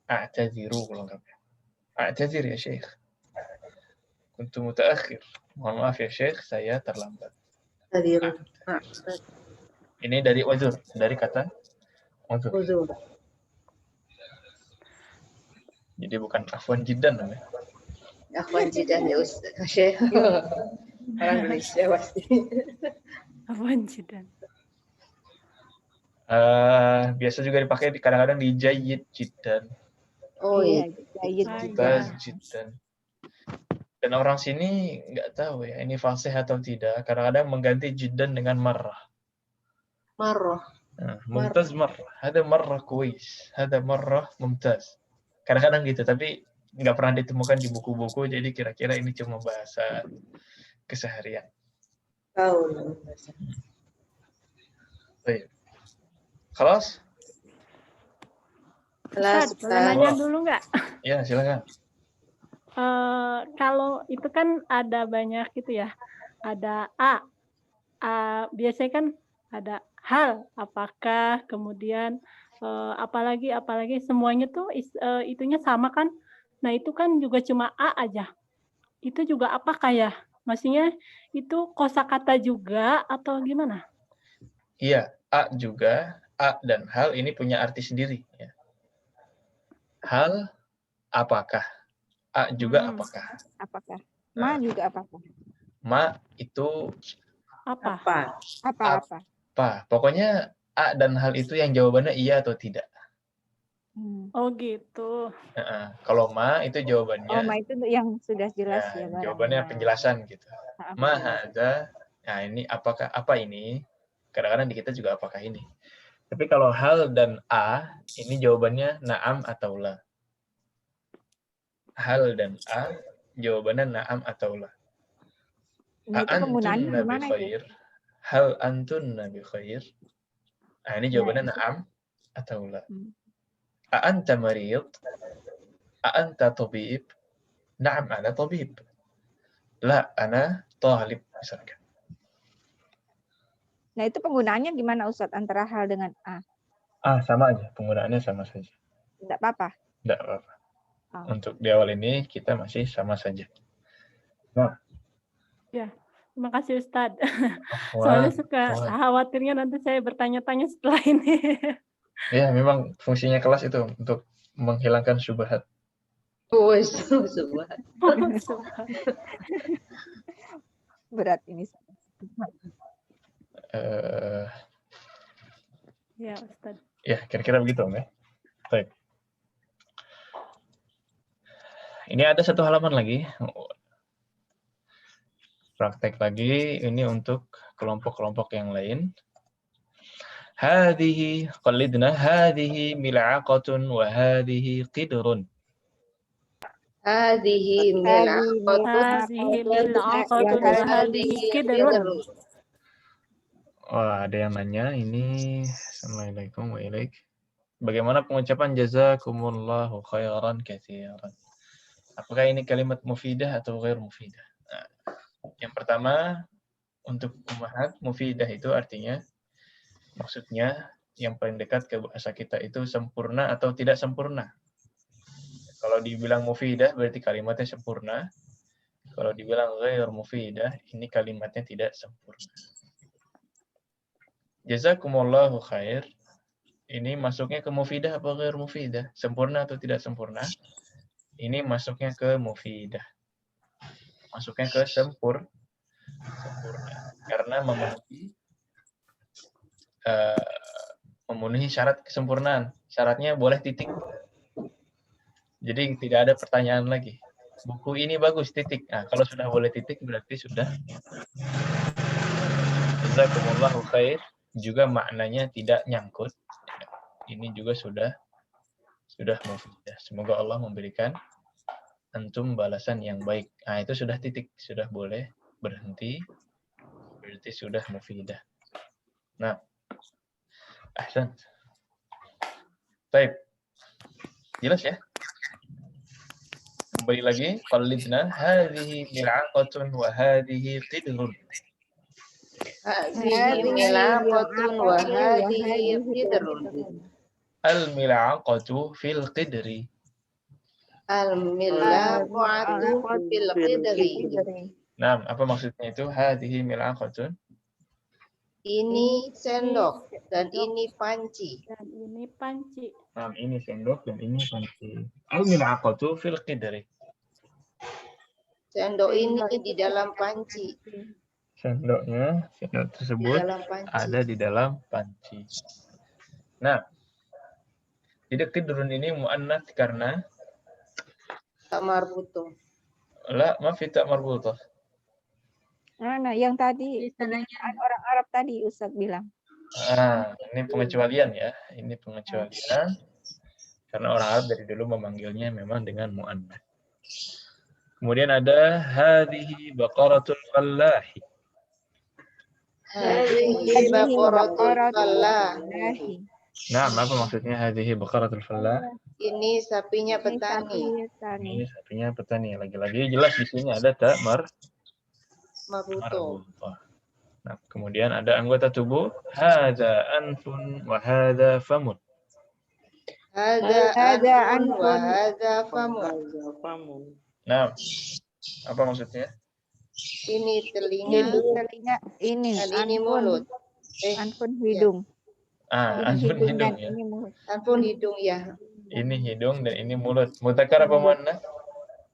A'taziru kalau nggak. A'tazir ya Syekh. Kuntu mutaakhir. Mohon maaf ya Syekh, saya terlambat. Ini dari uzur, dari kata uzur. Jadi bukan afwan jiddan namanya. Afwan jiddan ya Ustaz. Syekh. Orang Indonesia pasti. Afwan jiddan. Biasa juga dipakai kadang-kadang di jayyid jiddan. Oh iya, Mumtaz jiddan. Dan orang sini nggak tahu ya ini fasih atau tidak. Kadang-kadang mengganti jiddan dengan marrah. Mumtaz marrah. Ada marrah kuis. Ada marrah mumtaz. Kadang-kadang gitu, tapi nggak pernah ditemukan di buku-buku. Jadi kira-kira ini cuma bahasa keseharian. Tahu. Baik. Kelas? Ustaz, boleh nanya dulu nggak? Ya, silakan. Kalau itu kan ada banyak gitu ya. Ada biasanya kan ada hal, apakah, kemudian apalagi semuanya tuh itunya sama kan. Nah itu kan juga cuma A aja. Itu juga apakah ya? Maksudnya itu kosakata juga atau gimana? Iya, A juga. A dan hal ini punya arti sendiri. Ya. Hal, apakah? A juga apakah. Apakah? Nah. Ma juga apakah? Ma itu Apa? Apa? Pokoknya A dan hal itu yang jawabannya iya atau tidak. Oh gitu. Kalau ma itu jawabannya. Oh, ma itu yang sudah jelas ya. Jawabannya penjelasan gitu. Ma hadza. Nah ini apakah apa ini? Kadang-kadang di kita juga apakah ini. Tapi kalau hal dan A ini jawabannya na'am atau la. Hal dan A jawabannya na'am atau la. Nah, itu penggunaannya gimana itu? Hal antunna bi khair. Nah, ini jawabannya na'am atau la. A'anta marid? A'anta tabib? Na'am ana tabib. La ana talib misalkan. Nah, itu penggunaannya gimana Ustadz antara hal dengan A? Sama aja, penggunaannya sama saja. Tidak apa-apa. Tidak apa-apa. Untuk di awal ini kita masih sama saja. Nah. Ya, terima kasih Ustadz. Soalnya suka khawatirnya nanti saya bertanya-tanya setelah ini. Ya, memang fungsinya kelas itu untuk menghilangkan syubhat. Syubhat. Berat ini. Ya, Ustaz. Ya, kira-kira begitu, Om ya. Baik. Ini ada satu halaman lagi. Praktek lagi, ini untuk kelompok-kelompok yang lain. Hadhihi qalidna hadhihi mil'aqatun wa hadhihi qidrun. Hadhihi mil'aqatun wa hadhihi qidrun. Wah, ada yang nanya ini. Assalamualaikum warahmatullahi wabarakatuh. Bagaimana pengucapan jazakumullahu khairan katsiran? Apakah ini kalimat mufidah atau ghair mufidah? Nah, yang pertama, untuk ummahat, mufidah itu artinya, maksudnya yang paling dekat ke bahasa kita itu sempurna atau tidak sempurna. Kalau dibilang mufidah berarti kalimatnya sempurna. Kalau dibilang ghair mufidah, ini kalimatnya tidak sempurna. Jazakumullahu khair. Ini masuknya ke mufidah apa ghair mufidah? Sempurna atau tidak sempurna? Ini masuknya ke mufidah. Masuknya ke sempurna. Karena memenuhi syarat kesempurnaan. Syaratnya boleh titik. Jadi tidak ada pertanyaan lagi. Buku ini bagus, titik. Nah, kalau sudah boleh titik berarti sudah. Jazakumullahu khair. Juga maknanya tidak nyangkut. Ini juga sudah mufidah. Semoga Allah memberikan antum balasan yang baik. Nah, itu sudah titik, sudah boleh berhenti. Berarti sudah mufidah. Nah, ahsan. Baik. Jelas ya? Kembali lagi, qalidna hadhihi mil'aqatun wa hadhihi qidrun. Hadhihi mil'aqatun wa hadhihi qidrun. Al-mil'aqatu fil qidri. Al-mil'aqatu fil qidri. Nah, apa maksudnya itu? Hadhihi mil'aqatun. Ini sendok dan ini panci. Dan ini panci. Nah, ini sendok dan ini panci. Al-mil'aqatu fil qidri. Sendok ini di dalam panci. Sendok tersebut ada di dalam panci. Nah, jadi qidrun ini muannats karena tak marbutoh. La, ma fi ta marbutah. Nah, yang tadi orang Arab tadi Ustadz bilang. Ini pengecualian ya. Ini pengecualian. Karena orang Arab dari dulu memanggilnya memang dengan muannats. Kemudian ada hadhihi baqaratul fallahi. Hadhihi baqaratul fallahi. Nah, apa maksudnya hadhihi baqaratul fallah? Ini sapinya petani. Ini sapinya petani. Lagi-lagi jelas di sini ada ta Marbutoh. Nah, kemudian ada anggota tubuh hadza anfun wa hadza famun. Hadza anfun wa hadza famun. Nah, apa maksudnya? Ini telinga, ini dan ini mulut. Anfun hidung. Anfun hidung ya. Anfun hidung ya. Ini hidung dan ini mulut. Mudzakkar apa muannats?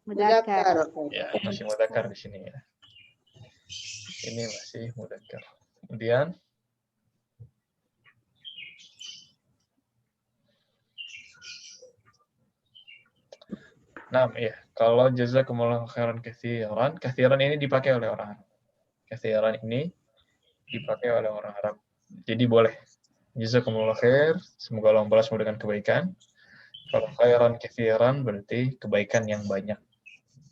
Mudzakkar. Ya, masih mudzakkar di sini ya. Ini masih mudzakkar. Kemudian nah, ya, kalau jazakumullahu khairan katsiran, katsiran ini dipakai oleh orang Arab. Katsiran ini dipakai oleh orang Arab. Jadi boleh. Jazakumullahu khair, semoga Allah membalasmu dengan kebaikan. Kalau khairan katsiran berarti kebaikan yang banyak.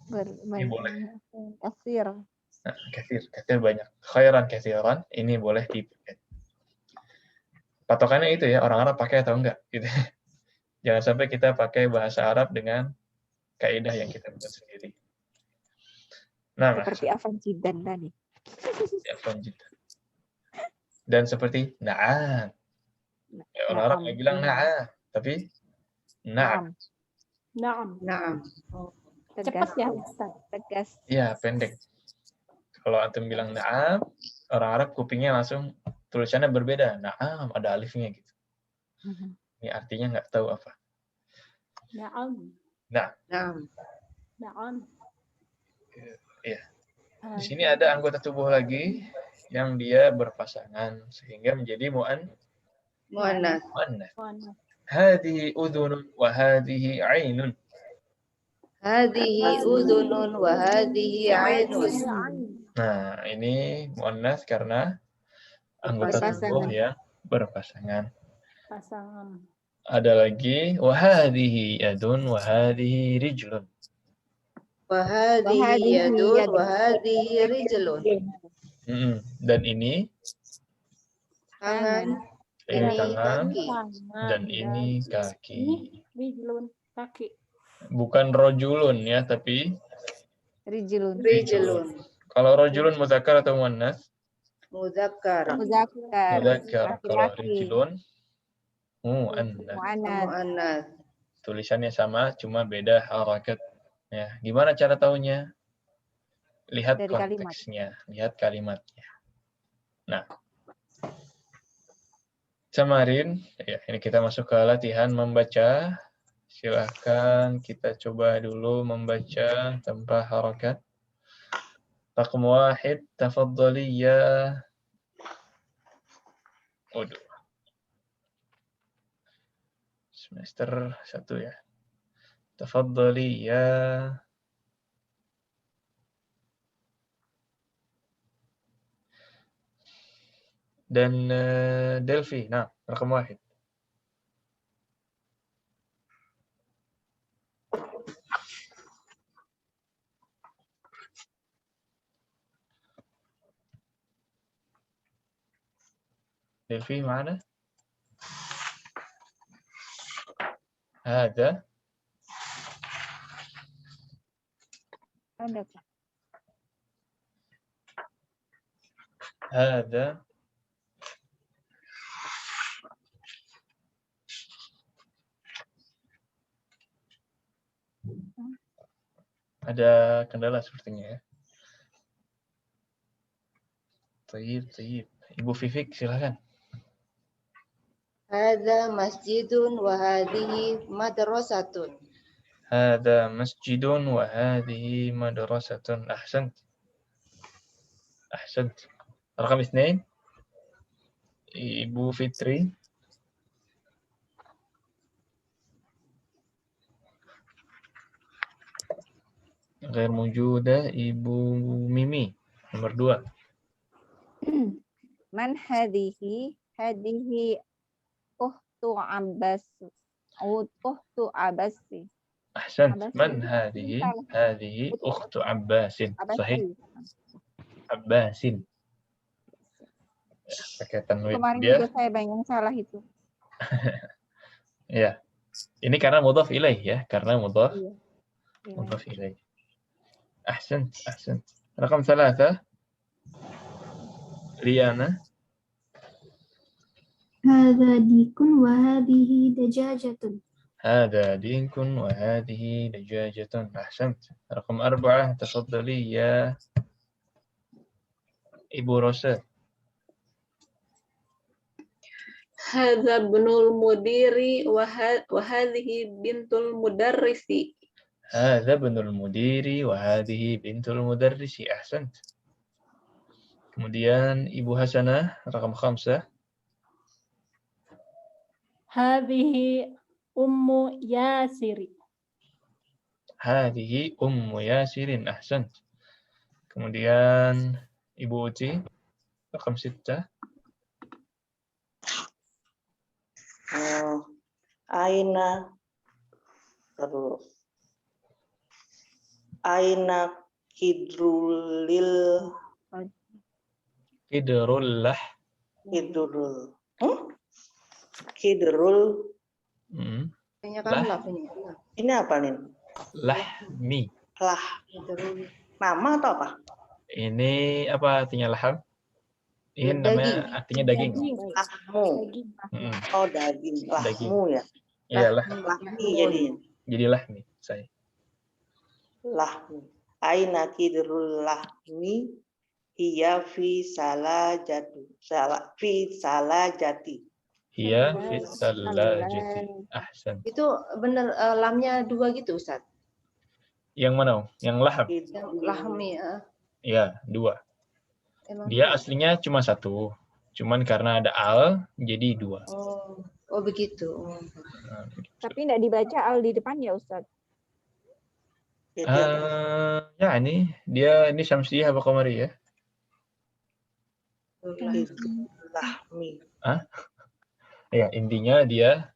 Ini boleh. Kasir. Nah, katsir banyak. Khairan katsiran ini boleh dipakai. Patokannya itu ya, orang Arab pakai atau enggak gitu. Jangan sampai kita pakai bahasa Arab dengan kaidah yang kita buat sendiri. Nah, Seperti Afan Jidan tadi. dan seperti na'am. Ya, orang Arab nggak bilang na'am, tapi na'am. Naam. Cepat ya, Ustaz. Tegas. Iya, pendek. Kalau antum bilang na'am, orang Arab kupingnya langsung tulisannya berbeda. Na'am, ada alifnya gitu. Ini artinya nggak tahu apa. Na'am. Naam. Na'am. Iya. Di sini ada anggota tubuh lagi yang dia berpasangan sehingga menjadi Muannas. muannas. Muannas. Hadhihi udhunun wa hadhihi 'ainun. Hadhihi udhunun wa hadhihi 'ainun. Nah, ini muannas karena anggota tubuh yang berpasangan. Pasangan. Ada lagi wa hadhihi yadun wa hadhihi rijlun. Wa hadhihi yadun wa hadhihi rijlun. Dan ini Tangan, ini ini tangan, kaki. dan ini kaki. Rijlun, kaki. Bukan rojulun ya, tapi Rijlun. Rijlun. kalau rojulun mudzakkar atau muannas? Mudzakkar. Mudzakkar. Kalau Laki-laki. rijlun muannas. Mu'annas. Muannas. Tulisannya sama, cuma beda harakat. Ya, gimana cara tahunya? Lihat Dari konteksnya, lihat kalimatnya. Nah, kemarin, ya, ini kita masuk ke latihan membaca. Silahkan kita coba dulu membaca tanpa harakat. Raqam 1, tafadhali ya. Waduh. Semester 1 ya. Tafadhali ya. Dan Delphi, nah, raqam 1. Delphi معنا؟ هذا Ada. هذا ada kendala sepertinya ya. Tayyib. Ibu Vivik silakan. Hadza masjidun wa hadhihi madrasatun. Hadza masjidun wa hadhihi madrasatun. Ahsant. Raqam 2. Ibu Fitri. Ghair mawjuda. Ibu Mimi. Nomor 2. Man hadhihi? Hadhihi ukhtu Abbas. Ukhtu Abbasi. Ahsant. Man hadhihi? Hadhihi ukhtu Abbasin. Sahih. Abbasin. Pakai tanwin Kemarin dia. juga saya banyak salah itu. Ya. Ini karena mudhaf ilaih ya, karena mudhaf ilaih. Ahsant. Raqam 3. Liana. هذا ديك وهذه دجاجة. هذا ديك وهذه دجاجة. أحسنت. رقم 4. تفضلي يا Ibu Rosa. Hadza ibnul mudiri wa hadhihi bintul mudarrisi. Hadza ibnul mudiri wa hadhihi bintul mudarrisi. Ahsant. Kemudian Ibu Hasanah, rakam 5. Hadhihi ummu Yasiri. Hadhihi ummu Yasirin. Ahsant. Kemudian Ibu Uci, rakam 6. Aina terus Aina Kidrulil Kidrullah. Kidrul Kidrul Kayaknya kan laf ini. ini apa nih? Lahmi. Lah nama atau apa? Ini apa artinya laham? Ini Daging. namanya artinya daging. Lahmu. Oh daging. Lahmu ya. Iyalah. Lahmi jadi. Jadi lahmi saya. Lahmi. Aina kidrul lahmi hiya fi salajati. Hiya fi salajati. Ahsan. Itu benar lamnya 2 gitu, Ustaz. Yang mana? Yang laham. Yang lahmi ya. Ya, 2. Emang Dia 2? aslinya cuma 1. Cuman karena ada al jadi 2. Oh begitu. Nah, Tapi tidak dibaca al di depan ya Ustaz? ya ini dia ini syamsiyah apa qamariyah? Lahmi. Ya, intinya dia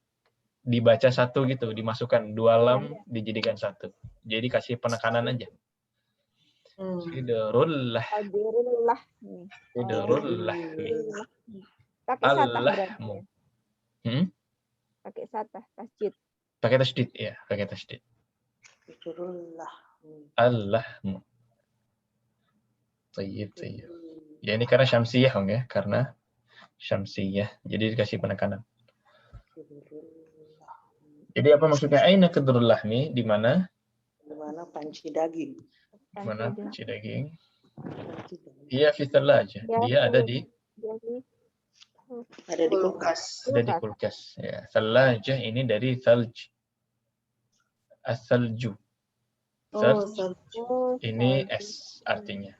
dibaca 1 gitu, dimasukkan 2 lam dijadikan 1. Jadi kasih penekanan aja. Kidrul lahmi. Kidrul lahmi. Pakai satah berarti. Al-lahmu. Pakai satah, tasjid. Pakai tasydid ya, pakai tasydid. Kidrul lahmi. Al-lahmu. Tayyib. Ya ini karena syamsiyah ya, karena syamsiyah. Jadi dikasih penekanan. Jadi apa maksudnya aina kidrul lahmi? Di mana? Di mana panci daging? Di mana panci daging? Iya fi thalajah. Dia ada di kulkas. Ada di kulkas. Ya, thalajah ini dari thalj. As-salju. Ini es artinya.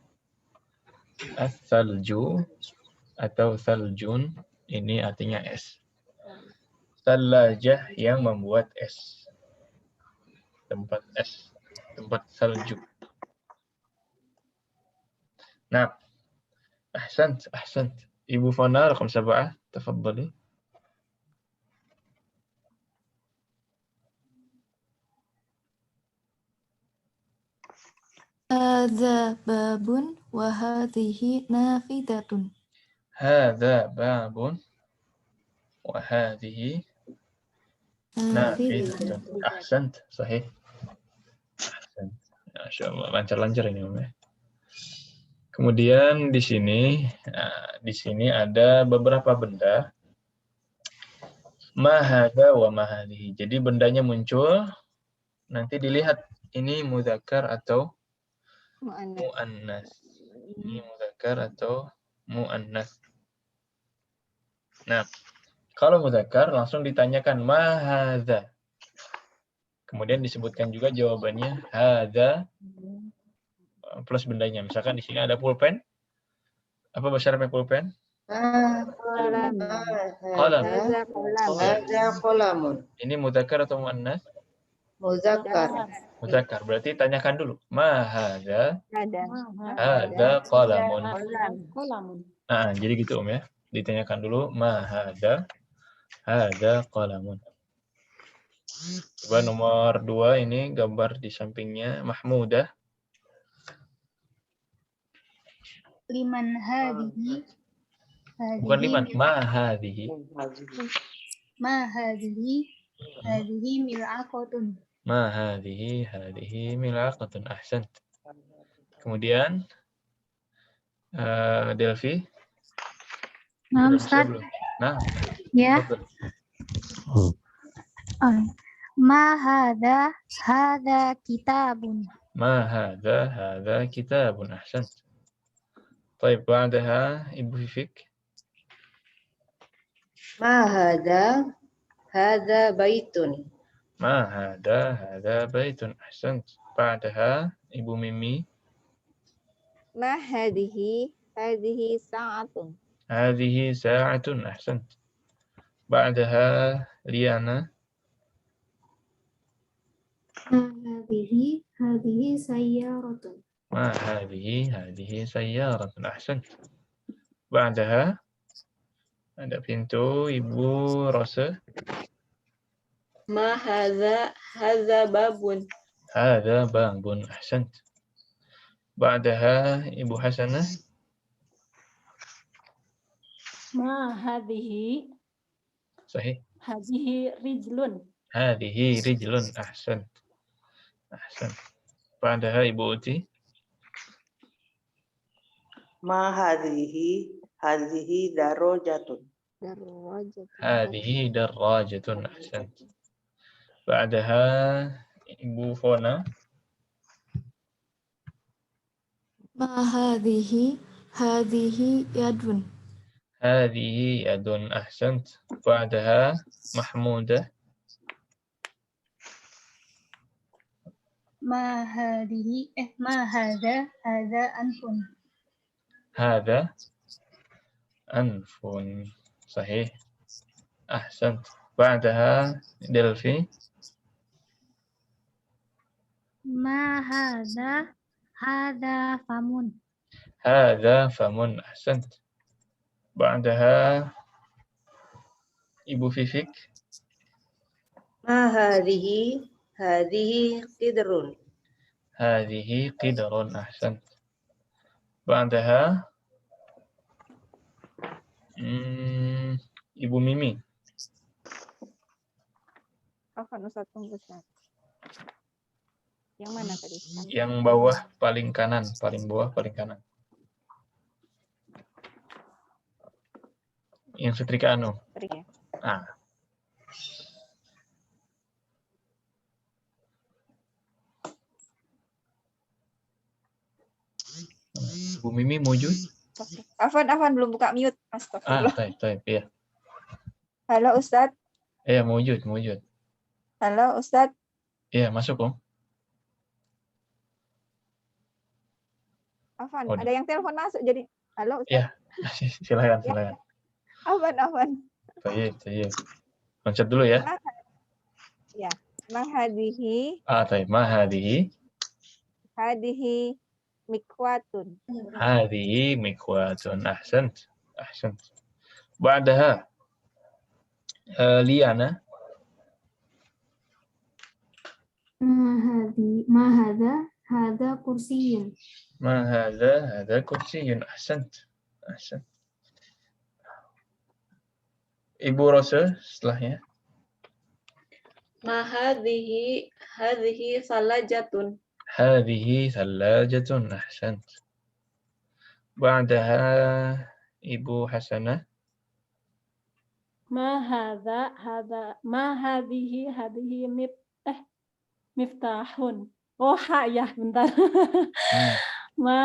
As-salju atau saljun ini artinya es. Thalajah yang membuat es. Tempat es. Tempat salju. Nah. Ahsant. Ibu Fana, rakam 7. Tafadhali. Hadza babun wa hadhihi nafidatun. Hadza babun wa hadhihi nafidatun. Ahsant, sahih. Ahsant. Masyaallah, lancar-lancar ini, Om ya. Kemudian di sini ada beberapa benda. Ma hadza wa ma hadhihi. Jadi bendanya muncul, nanti dilihat ini mudzakkar atau muannas. Ini mudzakkar atau muannas. Nah, kalau mudzakkar langsung ditanyakan ma hadza. Kemudian disebutkan juga jawabannya hadza plus bendanya. Misalkan di sini ada pulpen. Apa bahasa Arabnya pulpen? Qalam. Hadza qalamun. Ini mudzakkar atau muannas? Muzakkar. Mudzakkar. Berarti tanyakan dulu. Ma hadza? Ada. Hadza qalamun. Qalamun. Nah, jadi gitu Om ya. Ditanyakan dulu ma hadza? Hadza qalamun. Coba nomor 2 ini gambar di sampingnya Mahmudah. Liman hadhihi. Bukan liman, ma hadhihi. Ma hadhihi. Hadhihi mil'aqatun. Ma hadhihi mil'aqatun. Ahsant. Kemudian Delvi. Nah, Ustaz. Nah. Ya. Ma hadza kitabun. Ma hadza kitabun. Ahsant. Baik, بعدها Ibu Fifik. Ma hadza baitun. Ma hada baitun. Ahsant. Ba'daha Ibu Mimi. Ma hadhihi sa'atun. Hadhihi sa'atun. Ahsant. Ba'daha Liana. Hadhihi sayyaratun. Ma hadhihi sayyaratun. Ahsant. Ba'daha ada pintu Ibu Rosa. Ma hadza babun. Hadza babun. Ahsant. Ba'daha Ibu Hasanah. Ma hadhihi Sahih. hadhihi rijlun. Hadhihi rijlun. Ahsant. Ahsant. Ba'daha Ibu Uti. Ma hadhihi darajatun. Hadhihi darajatun. Ahsant. Ba'daha Ibu Fona. Ma hadhihi yadun. Hadhihi yadun. Ahsant. Ba'daha Mahmudah. Ma hadha anfun. Hadha anfun. Sahih. Ahsant. Ba'daha Delphi. Ma hadha famun. Hadha famun. Ahsant. Ba'daha Ibu Fifik. Ma hadhihi qidrun. Hadhihi qidrun. Ahsant. Ba'daha Ibu Mimi. Afan Ustaz, tunggu Ustaz. Yang mana tadi? Yang bawah paling kanan, paling bawah paling kanan. Yang setrika anu. Ya. Ah. Bu Mimi wujud? Afan belum buka mute. Astagfirullah. Taib, ya. Halo Ustaz. Iya, wujud. Halo Ustaz. Iya, masuk, Om. Afan, ada yang telepon masuk jadi. Halo Ustaz. Iya, silakan. Afan. Taib. Loncat dulu ya. Ya. Mahadihi. Taib. Mahadihi. Hadihi mikwatun. Hadihi mikwatun. Ahsant. Ba'daha Liana. Ma hadha kursiyun. Ma hadha kursiyun. Ahsant. Ibu Rosa setelahnya. Ma hadhihi salajatun. Hadhihi thalajatun. Ahsant. Ba'daha Ibu Hasanah. Ma hadhihi miftahun. Oh, ya, bentar. Ma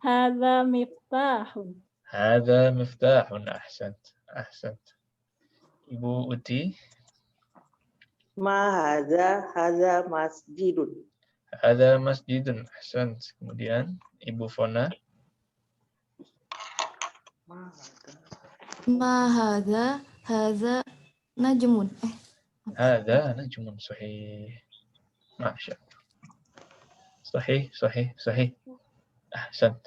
hadza miftahun. Hadza miftahun. Ahsant. Ibu Uti. Ma hadza masjidun. Hadza masjidun. Ahsant. Kemudian Ibu Fona. Ma hadza najmun. Hadza najmun. Sahih. Masya Allah. Sahih. Ahsant.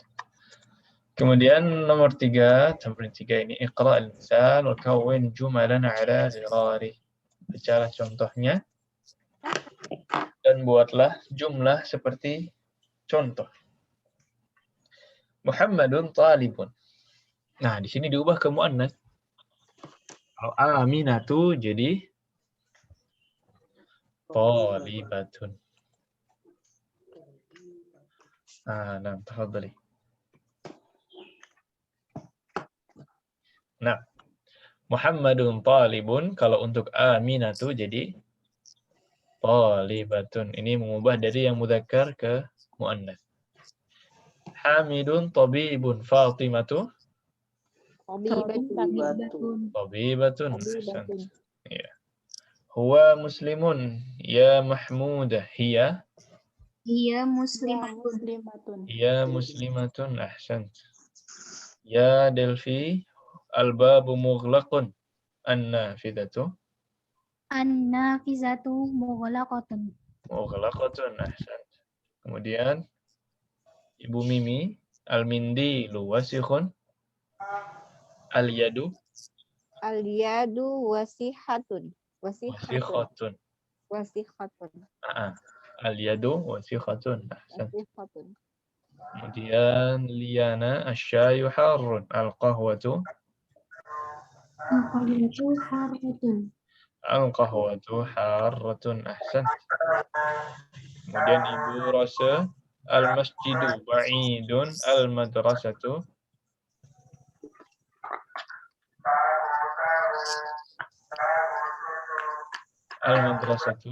Kemudian nomor 3, tamrin 3 ini iqra al-mithal wa kawwin jumalan ala ghirari. Bacalah contohnya dan buatlah jumlah seperti contoh. Muhammadun talibun. Nah, di sini diubah ke muannats. Kalau Aminatu jadi talibatun. Nah, tafadhali. Nah, Muhammadun talibun, kalau untuk Aminatu jadi talibatun. Ini mengubah dari yang mudzakkar ke muannats. Hamidun tabibun, Fatimatu tabibatun. Ya. Huwa muslimun. Ya Mahmudah. Hiya. Hiya Ya muslimatun. muslimatun. Ya muslimatun. Ahsant. Ya Delphi. Al-babu mughlaqun. An-nafidatu. An-nafizatu mughlaqatun. Mughlaqatun. Ahsant. Kemudian Ibu Mimi. Al-mindilu wasikhun. Al-yadu Al-yadu wasihatun. wasikhatun. Wasihatun. Al-yadu wasikhatun. Ahsan. Wasihatun. Kemudian Liana asyayu harrun. Al-qahwatu Al-qahwatu harratun. al-qahwatu harratun. Ahsan. Kemudian Ibu Rosa al-masjidu ba'idun al-madrasatu al-madrasatu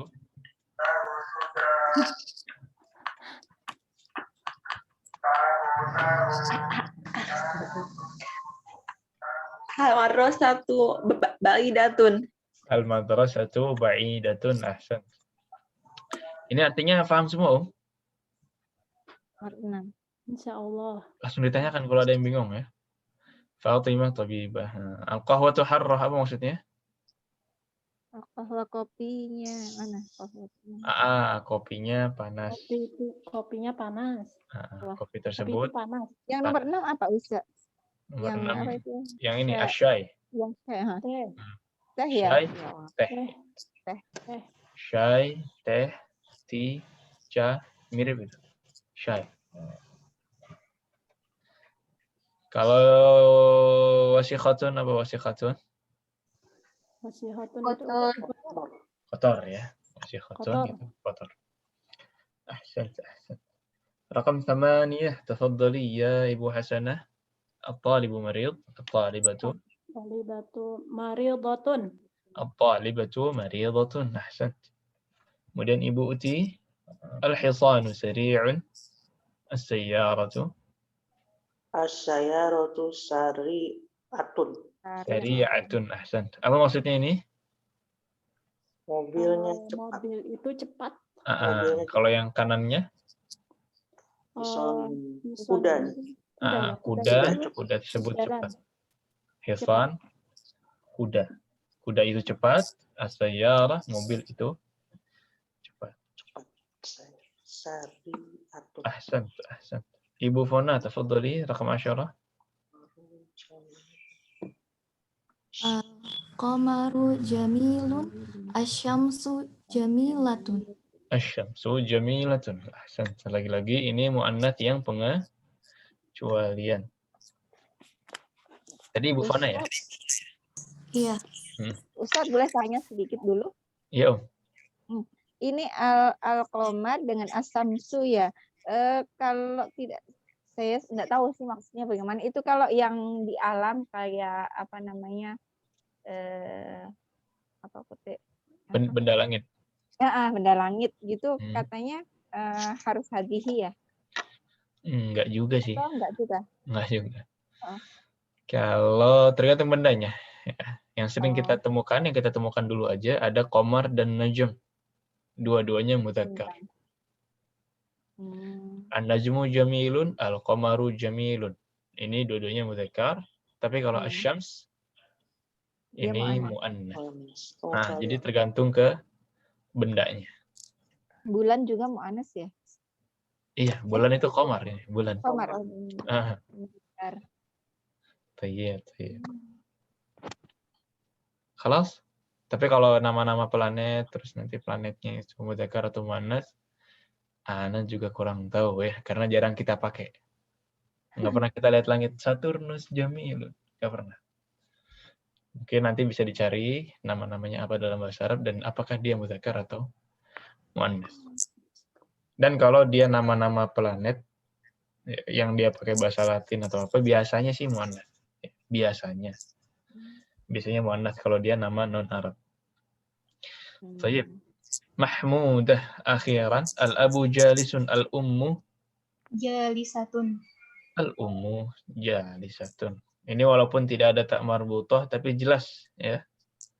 Al-madrasatu ba'idatun. al-madrasatu ba'idatun. Ahsan. Ini artinya paham semua, Om? Nomor 6. Insya Allah. Langsung ditanyakan kalau ada yang bingung ya. Fatimah Tabibah. Al-qahwatu harrah apa maksudnya? Kahwa kopinya mana? Kahwanya. Kopinya panas. Kopinya panas. Wah. Kopi Kopi itu tersebut panas. Yang nomor 6 apa Ustaz? nomor Yang 6. apa itu? Yang ini Syai. asyai. Yang syai. Teh. Teh ya? Syai, Ya Allah. teh. Teh. Syai, teh, tea, cha, mirip itu. Syai. Kalau wasikhatun apa wasikhatun? Wasihatun itu Kotor. Kotor ya. Wasikhatun Kotor. itu kotor. Ahsan, ahsan. Rakam 8, tafadhali ya Ibu Hasanah. At-talibu marid, at-talibatu. Talibatu maridatun. At-talibatu maridatun. Ahsan. Kemudian Ibu Uti, al-hisanu sari'un, as-sayyaratu As-sayyaratu sari'atun. sari'atun. Ahsan. Apa maksudnya ini? Mobilnya cepat. Mobil itu cepat. Mobilnya Kalau yang kanannya? Bison Bison kuda. ya, Kuda, itu kuda tersebut jalan. cepat. Hisan, kuda. Kuda itu cepat, as-sayyarah, mobil itu cepat. Sari'atun. Ahsan, ahsan. Ibu Fona, tafadhali, rakam 10. Qamaru jamilun. Asyamsu jamilatun. Asy-syamsu jamilatun. Ahsan. Lagi-lagi ini muannats yang pengecualian. Tadi Ibu Fona ya? Iya. Ustaz boleh tanya sedikit dulu? Iya, Om. Ini al-qamar dengan as-samsu ya. Kalau tidak, saya nggak tahu sih maksudnya bagaimana. Itu kalau yang di alam kayak apa namanya, apa petik? Benda langit. Ya, benda langit gitu katanya harus hadihi ya. Enggak juga sih. Atau enggak juga? Enggak juga. Oh. Kalau tergantung bendanya. Ya. Yang sering Oh. kita temukan, yang kita temukan dulu aja, ada qamar dan najm. Dua-duanya mudzakkar. An-najmu jamilun, al-qamaru jamilun. Ini dua-duanya mudzakkar. Tapi kalau asy-syams Dia ini muannats. Nah, jadi tergantung ke bendanya. Bulan juga muannas ya? Iya, bulan itu qamar ya, bulan. Qamar. Tayyib, tayyib. Khalas? Tapi kalau nama-nama planet, terus nanti planetnya itu mudzakkar atau muannats, ana juga kurang tahu ya, karena jarang kita pakai. Nggak pernah kita lihat langit Saturnus Jamilun. Nggak pernah. Mungkin nanti bisa dicari nama-namanya apa dalam bahasa Arab dan apakah dia mudzakkar atau muannats. Dan kalau dia nama-nama planet yang dia pakai bahasa Latin atau apa, biasanya sih muannats. Biasanya muannats kalau dia nama non-Arab. Tayyib. Mahmudah akhiran. Al-abu jalisun al-ummu Jalisatun. al-ummu jalisatun. Ini walaupun tidak ada tak marbutah tapi jelas ya.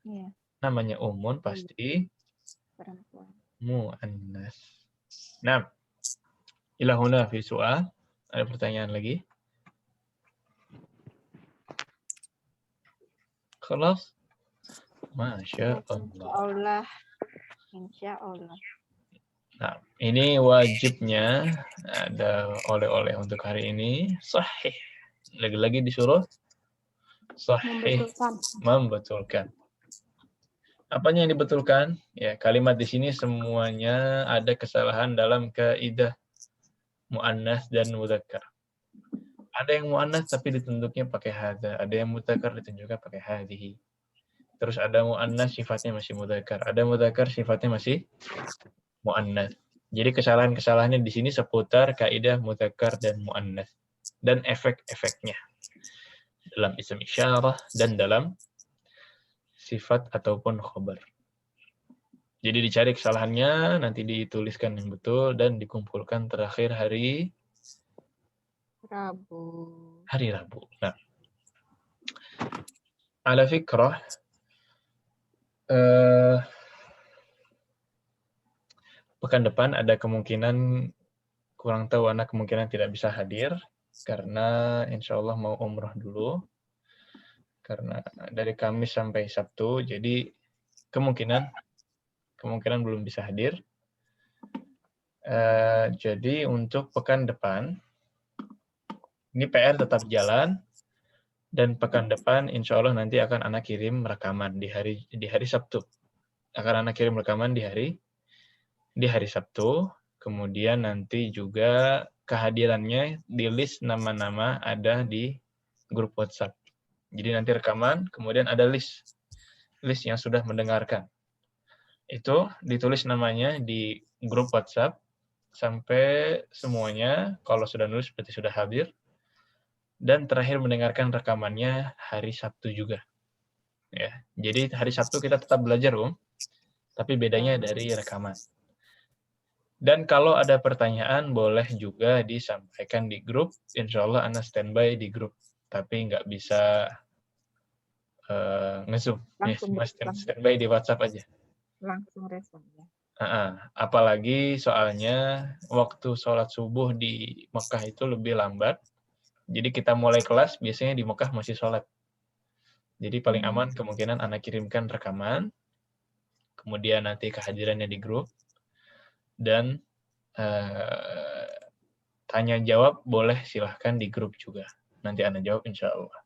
Iya. namanya ummun pasti Perempuan. muannas. Nah, ila huna fi soal. Ada pertanyaan lagi? Khalas? Masya Allah. Allah. Insya Allah. Nah, ini wajibnya ada oleh-oleh untuk hari ini. Sahih. Lagi-lagi disuruh sahih, membetulkan. Apanya yang dibetulkan? Ya, kalimat di sini semuanya ada kesalahan dalam kaidah muannas dan mudzakkar. Ada yang muannas tapi ditunjuknya pakai hadza, ada yang mudzakkar ditunjukkan pakai hadhihi. Terus ada muannas sifatnya masih mudzakkar, ada mudzakkar sifatnya masih muannas. Jadi kesalahan-kesalahannya di sini seputar kaidah mudzakkar dan muannas dan efek-efeknya dalam isim isyarah dan dalam sifat ataupun khabar. Jadi dicari kesalahannya, nanti dituliskan yang betul dan dikumpulkan terakhir hari Rabu. Nah, ala fikrah pekan depan ada kemungkinan, kurang tahu anak kemungkinan tidak bisa hadir karena insya Allah mau umroh dulu. Karena dari Kamis sampai Sabtu, jadi kemungkinan belum bisa hadir. Jadi untuk pekan depan, ini PR tetap jalan, dan pekan depan insya Allah nanti akan anak kirim rekaman di hari Sabtu. Akan anak kirim rekaman di hari Sabtu. Kemudian nanti juga kehadirannya di list nama-nama ada di grup WhatsApp. Jadi nanti rekaman, kemudian ada list yang sudah mendengarkan. Itu ditulis namanya di grup WhatsApp sampai semuanya, kalau sudah nulis berarti sudah hadir. Dan terakhir mendengarkan rekamannya hari Sabtu juga. Ya, jadi hari Sabtu kita tetap belajar, tapi bedanya dari rekaman. Dan kalau ada pertanyaan boleh juga disampaikan di grup. Insya Allah Ana standby di grup, tapi nggak bisa nge-zoom. Standby di WhatsApp aja. Langsung respon ya. Apalagi soalnya waktu sholat subuh di Mekah itu lebih lambat. Jadi kita mulai kelas biasanya di Mekah masih sholat. Jadi paling aman kemungkinan anak kirimkan rekaman, kemudian nanti kehadirannya di grup, dan tanya jawab boleh silahkan di grup juga. Nanti anak jawab insya Allah.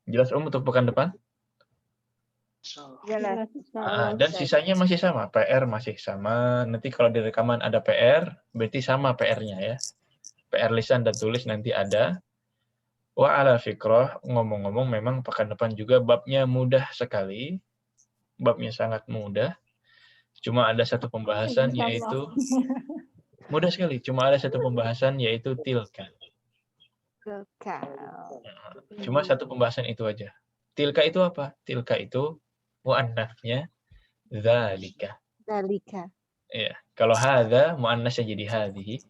Jelas untuk pekan depan? Jelas. Dan sisanya masih sama, PR masih sama. Nanti kalau di rekaman ada PR, berarti sama PR-nya ya. PR lisan dan tulis nanti ada. Wa ala fikrah, ngomong-ngomong memang pekan depan juga babnya mudah sekali. Babnya sangat mudah. Cuma ada satu pembahasan yaitu mudah sekali. Cuma ada satu pembahasan yaitu tilka. Cuma satu pembahasan itu aja. Tilka itu apa? Tilka itu muannasnya dzalika. Dzalika. Ya, kalau hadza muannasnya jadi hadhihi.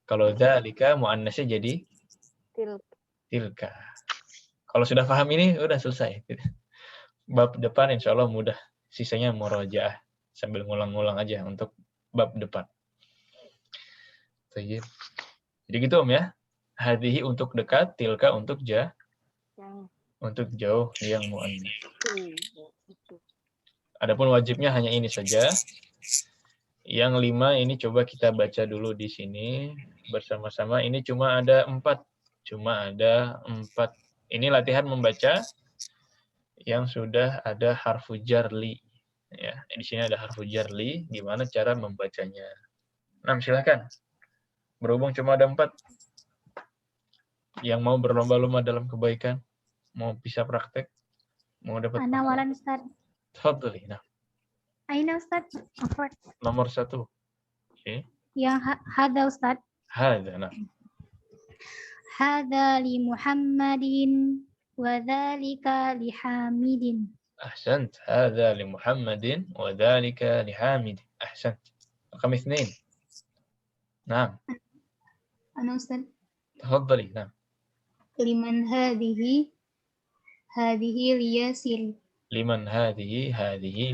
Kalau dzalika muannasnya jadi tilka. Kalau sudah paham ini udah selesai. Bab depan insya Allah mudah. Sisanya murajaah sambil ngulang-ngulang aja untuk bab depan. Jadi gitu ya. Hadhihi untuk dekat, tilka untuk untuk jauh yang muannas. Adapun wajibnya hanya ini saja. Yang 5 ini coba kita baca dulu di sini bersama-sama. Ini cuma ada 4. Ini latihan membaca yang sudah ada harfu jarli. Ya, di sini ada harfu jarli. Gimana cara membacanya? Nah, silakan. Berhubung cuma ada 4. Yang mau berlomba-lomba dalam kebaikan, mau bisa praktek, mau dapat Ana walan Ustaz. Tafadhali. Nah. Aina Ustaz? Nomor 1. Oke. Ya hada Ustaz. Hada, nah. Hada li Muhammadin wa dzalika li Hamidin. Ahsant. Hada li Muhammadin wa dzalika li Hamidin. Ahsant. Rakam 2. Naam. Ana Ustaz. Tafadhali. Naam. Liman hadhihi li Yasir. Liman hadhihi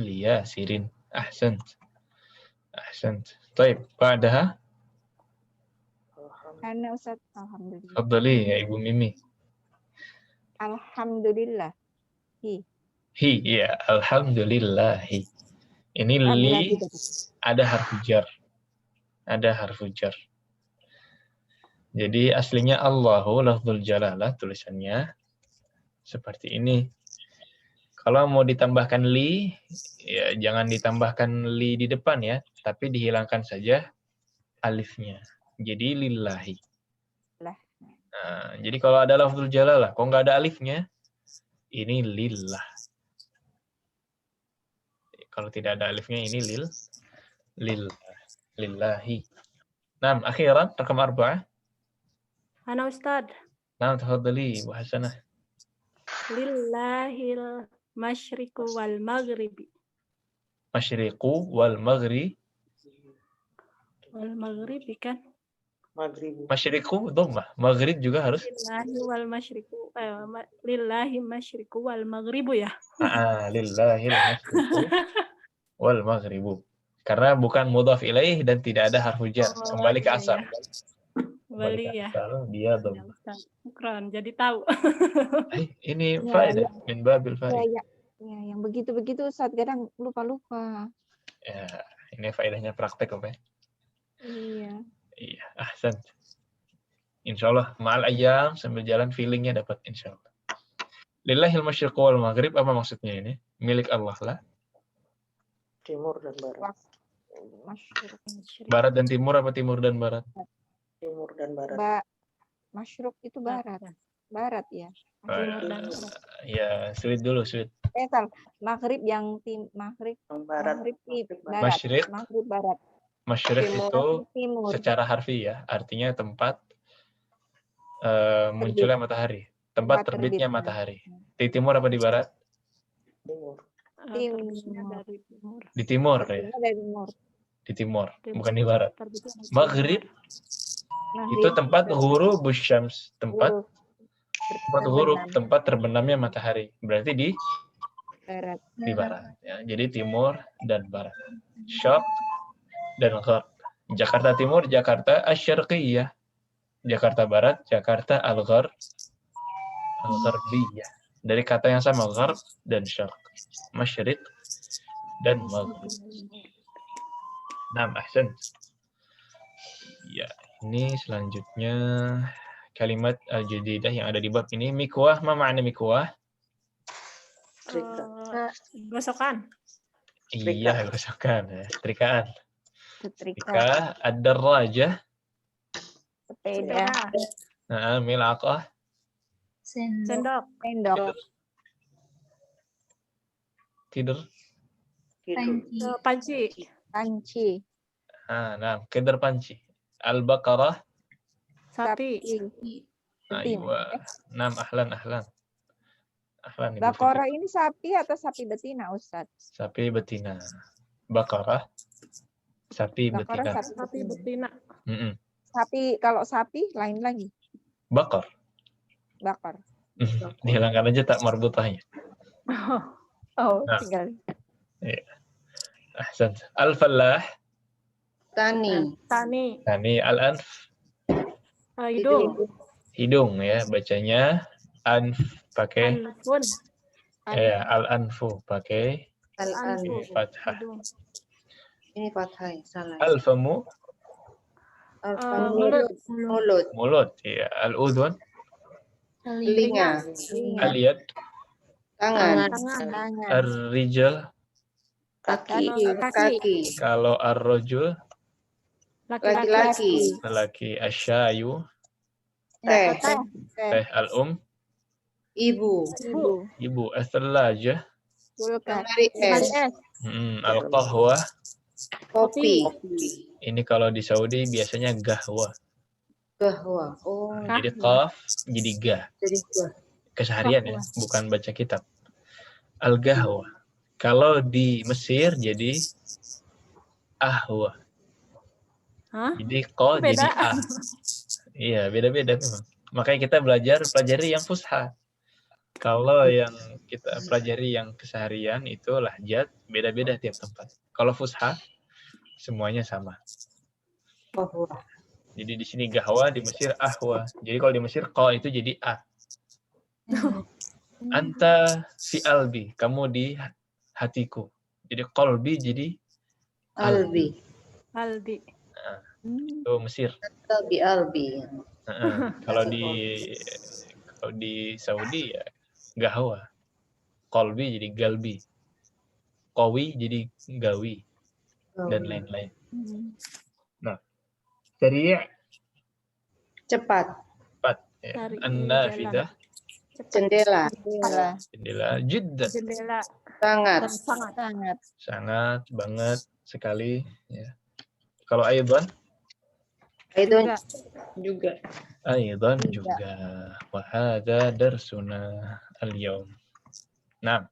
liyasirin. Ahsant. Baik, ba'daha. Karena Ustaz, alhamdulillah. Tafadhali ya Ibu Mimi. Alhamdulillah. Hi, ya, alhamdulillahi. Ini li ada harfu jar. Jadi aslinya Allahu lafzul jalalah tulisannya seperti ini. Kalau mau ditambahkan li, ya jangan ditambahkan li di depan ya, tapi dihilangkan saja alifnya. Jadi lillahi. Nah, jadi kalau ada lafzul jalalah, kok nggak ada alifnya, ini lillah. Kalau tidak ada alifnya, ini lillahi. Nah, akhiran, rakam 4. Ana Ustad. Nah, tafadhali, Bu Hasanah. Lillahil masyriqu wal maghribi. Masyriqu wal maghribi. Wal maghribi kan? Maghrib. Masyriqu dhammah, maghrib juga harus. Lillahi wal masyriqu lillahi masyriqu wal maghribu ya. Lillahil masyriqu wal maghribu. Karena bukan mudhaf ilaih dan tidak ada harfu jar. Kembali ke asal. Kembali ya. Asal dia dhammah. Syukran, jadi tahu. Ini faedah min babil faedah. Ya, yang begitu-begitu Ustaz kadang lupa-lupa. Ya, ini faedahnya praktek apa ya? Iya, ahsan. Insyaallah ma'al ayyam sambil jalan feelingnya dapat insyaallah. Lillahil masyriq wal maghrib, apa maksudnya ini? Milik Allah lah. Timur dan barat. Barat dan timur apa timur dan barat? Timur dan barat. Masyruq itu barat. Barat ya. Timur dan barat. Ya, sulit dulu, sulit. Maghrib yang maghrib. Barat. Maghrib barat. Masyriq. Maghrib barat. Masyriq itu timur. secara harfi ya, artinya tempat munculnya matahari, tempat terbitnya matahari. Di timur apa di barat? Timur. Di timur ya. Di timur, bukan di barat. Maghrib itu tempat ghurubus syams, tempat huruf, tempat terbenamnya matahari. Berarti di barat. Ya, jadi timur dan barat. Syarq dan gharb. Jakarta Timur, Jakarta Asy-Syarqiyyah. Jakarta Barat, Jakarta Al-Gharbiyah. Dari kata yang sama, gharb dan syarq. Masyriq dan maghrib. Nah, ahsan. Ya, ini selanjutnya kalimat al-jadidah yang ada di bab ini. Mikwah, ma makna mikwah? Gosokan. Iya, gosokan. Ya. Setrikaan. Setrika. Ad-darrajah. Sepeda. Milaqah. Sendok. Sendok. Tidur. Panci. Panci. Nah, kedar panci. Al-baqarah. Sapi. Aywa. Nam, ahlan. Baqarah ini sapi atau sapi betina, Ustaz? Sapi betina. Baqarah. Sapi betina. Sapi betina. Sapi, kalau sapi lain lagi. Bakar. Dihilangkan aja tak marbutahnya. Tinggal. Iya. Ahsan. Al-fallah. Tani. Al-anf. Hidung ya, bacanya anf pakai ya, al-anfu pakai fathah. Ini fathah, salah. Al-famu. Mulut. Ya. Al-udhun. Telinga. Al-yad. Tangan. Ar-rijal. Kaki. Kalau ar-rajul, Laki-laki. lelaki. Asyayu. Teh. Al-um. Ibu. As-thalajah. Lemari es. Al-qahwa. Kopi. Ini kalau di Saudi biasanya gahwa. Gahwa. Oh. Jadi qaf, jadi gah. Jadi gah. Keseharian ya, bukan baca kitab. Al-gahwa. Kalau di Mesir jadi ahwa. Jadi ko jadi ah. Iya, beda-beda memang. Makanya kita pelajari yang fusha. Kalau yang kita pelajari yang keseharian itu lahjat beda-beda tiap tempat. Kalau fusha semuanya sama. Jadi di sini gahwa, di Mesir ahwa. Jadi kalau di Mesir qa itu jadi a. Anta fi albi, kamu di hatiku. Jadi qalbi jadi Albi. Aldi. itu Mesir. Albi Albi. Kalau di Saudi ya gahwa. Qalbi jadi galbi. Qawi jadi gawi dan lain-lain. Nah, sari' Cepat. ya. Sari' An-nafidah Jendela. jendela jiddan Jendela. Sangat. sangat banget sekali ya. Kalau aidan Itu Juga. aidan juga wa hadza darsuna al-yaum. Nah,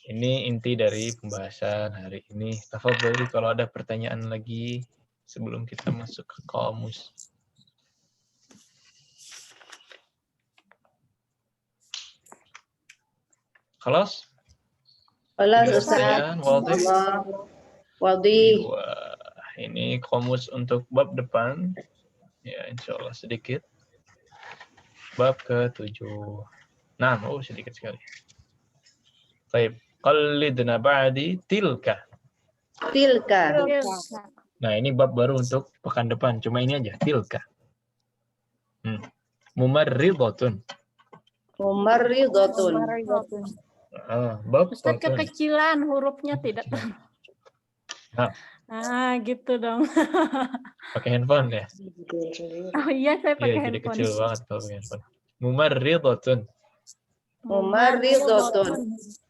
ini inti dari pembahasan hari ini. Tafadhali kalau ada pertanyaan lagi sebelum kita masuk ke kamus. Khalas? Alas Tidak Ustaz. pertanyaan, wadih? Allah. Wadih. Wah, ini kamus untuk bab depan. Ya, insya Allah sedikit. Bab ke-7. Nah, sedikit sekali. Baik. Qallidna ba'di tilka. Tilka. Nah, ini bab baru untuk pekan depan. Cuma ini aja, tilka. Mumarridatun. Mumarridatun. Bab Ustaz tatun. kekecilan hurufnya tidak. Nah. Gitu dong. Pakai handphone ya? Oh iya, saya pakai Iya, jadi handphone. kecil banget kalau pakai handphone. Mumarridatun. Mumarridatun.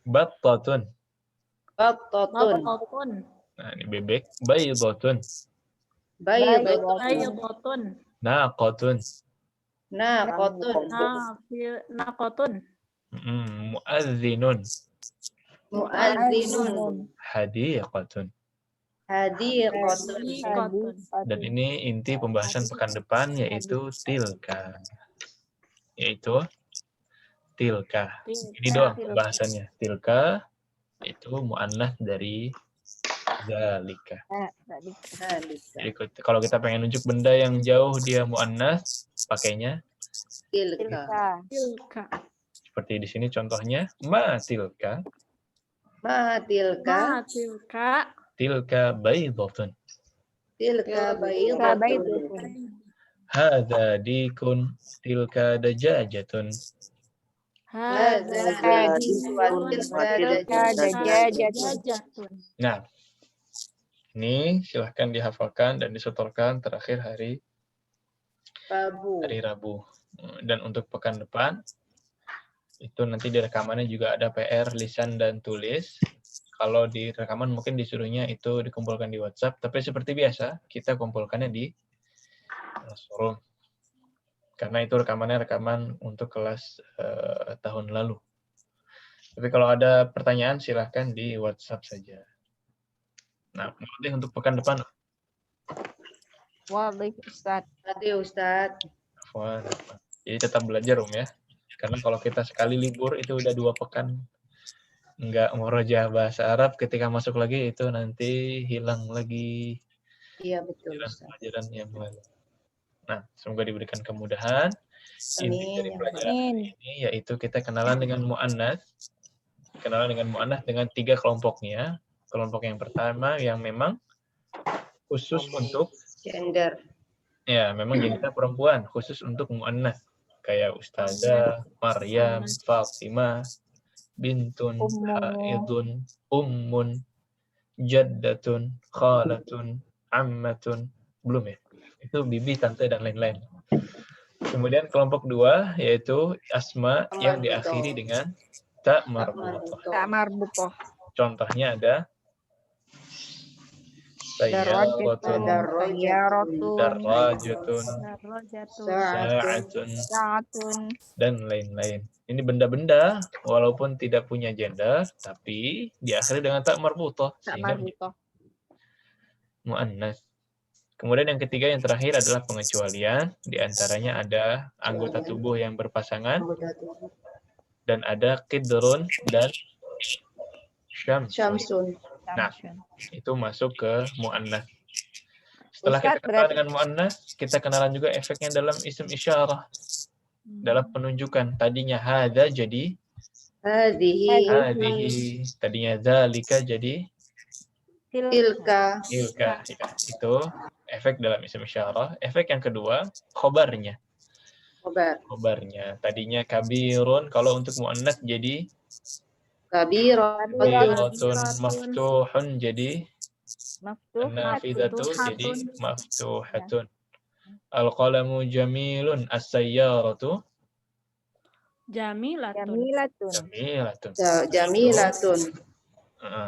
Battatun. Battatun. Nah, ini bebek. Baydatun. Baydatun. Baydatun. Naqatun. Naqatun. Naqatun. Muadzinun. Muadzinun. Hadiqatun. Hadiqatun. Dan ini inti pembahasan pekan depan yaitu tilka. Yaitu tilka. Ini doang pembahasannya. Tilka itu mu'annas dari zalika. Jadi kalau kita pengen nunjuk benda yang jauh dia mu'annas, pakainya Tilka. seperti di sini contohnya ma tilka. Ma tilka. Tilka baydatun. Tilka baydatun. Hadza dikun. Tilka dajajatun. Nah, ini silahkan dihafalkan dan disetorkan terakhir hari Rabu. Dan untuk pekan depan, itu nanti di rekamannya juga ada PR, lisan, dan tulis. Kalau di rekaman mungkin disuruhnya itu dikumpulkan di WhatsApp, tapi seperti biasa, kita kumpulkannya di Classroom. Karena itu rekaman untuk kelas tahun lalu. Tapi kalau ada pertanyaan silahkan di WhatsApp saja. Nah, kemudian untuk pekan depan. Ustaz. Jadi tetap belajar ya. Karena kalau kita sekali libur itu udah 2 pekan nggak merojah bahasa Arab, ketika masuk lagi itu nanti hilang lagi. Iya betul. Pelajaran yang lalu. Nah, semoga diberikan kemudahan. Inti dari pelajaran ini yaitu kita kenalan dengan mu'annas. Kenalan dengan mu'annas dengan 3 kelompoknya. Kelompok yang pertama yang memang khusus untuk gender. Ya, memang gender perempuan, khusus untuk mu'annas. Kayak Ustazah, Maryam, Fatimah, Bintun, Haidun, Ummun, Jaddatun, Khalatun, Ammatun. Belum ya? Itu bibi, tante, dan lain-lain. Kemudian kelompok 2 yaitu asma yang diakhiri dengan ta marbutoh. Contohnya ada sayyaratun, darajatun, sa'atun, dan lain-lain. Ini benda-benda walaupun tidak punya gender, tapi diakhiri dengan ta marbutoh sehingga mu'annas. Kemudian yang ketiga, yang terakhir adalah pengecualian. Di antaranya ada anggota tubuh yang berpasangan dan ada qidrun dan syamsun. Syamsun. Nah, itu masuk ke mu'annas. Setelah kita Ustadz, kenal berarti dengan mu'annas, kita kenalan juga efeknya dalam isim isyarah, dalam penunjukan. Tadinya hadza jadi Hadihi. hadihi, tadinya dzalika jadi Tilka. tilka. Ya, itu efek dalam isim isyarah. Efek yang kedua, khobarnya. Khobar. Khobarnya. Tadinya kabirun, kalau untuk mu'annas jadi Kabiratun. kabiratun, maftuhun jadi maftuh nafidatu Maftuhatun. jadi maftuhatun. Al-qalamu jamilun, as-sayyaratu Jamilatun. jamilatun. jamilatun. Jamilatun.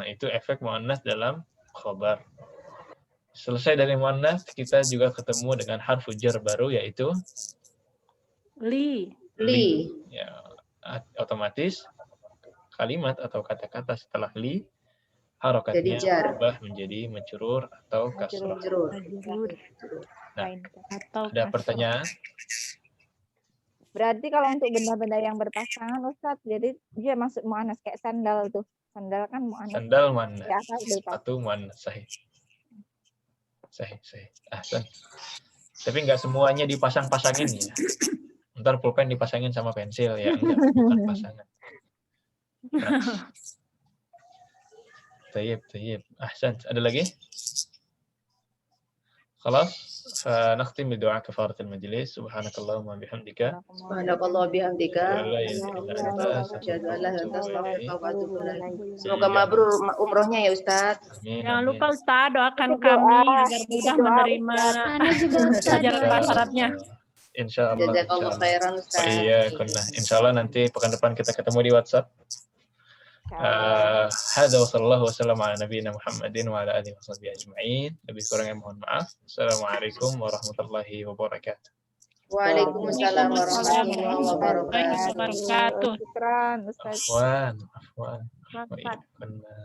Itu efek muannas dalam khobar. Selesai dari muannas, kita juga ketemu dengan harfu jar baru, yaitu Li. Li. Ya, otomatis kalimat atau kata-kata setelah li harokatnya Jadi jar. berubah menjadi majrur atau kasrah. Majrur. Majrur. Nah, Atau ada kasrah. pertanyaan? Berarti kalau untuk benda-benda yang berpasangan Ustadz, jadi dia masuk mu'annas kayak sandal tuh. Sandal kan mu'annas. Sandal muannas, Ya, apa berpasangan. sepatu muannas, sahih. Sahih. Ahsan. Tapi nggak semuanya dipasang-pasangin ya. Ntar pulpen dipasangin sama pensil ya, enggak, bukan pasangan. Nah. Tayyib. Ahsan. Ada lagi? Khalas. فنختم بدعاء كفارة المجلس. سبحانك اللهم وبحمدك Subhanakallah bihamdika. Semoga mabrur umrohnya ya Ustadz. Jangan lupa Ustaz doakan kami agar mudah menerima Anu juga Ustaz. pelajaran bahasa Arabnya. Insyaallah. Jazakallah khairan Ustadz. Iya, kunna. Insyaallah nanti pekan depan kita ketemu di WhatsApp. Hadza wa sallallahu wasallam ala nabiyina Muhammadin wa ala alihi washabihi ajma'in. Lebih kurangnya mohon maaf. Assalamualaikum warahmatullahi wabarakatuh. Waalaikumsalam warahmatullahi wabarakatuh. Wabarakatuh. Syukran Ustadz. Afwan. Selamat. Kunna.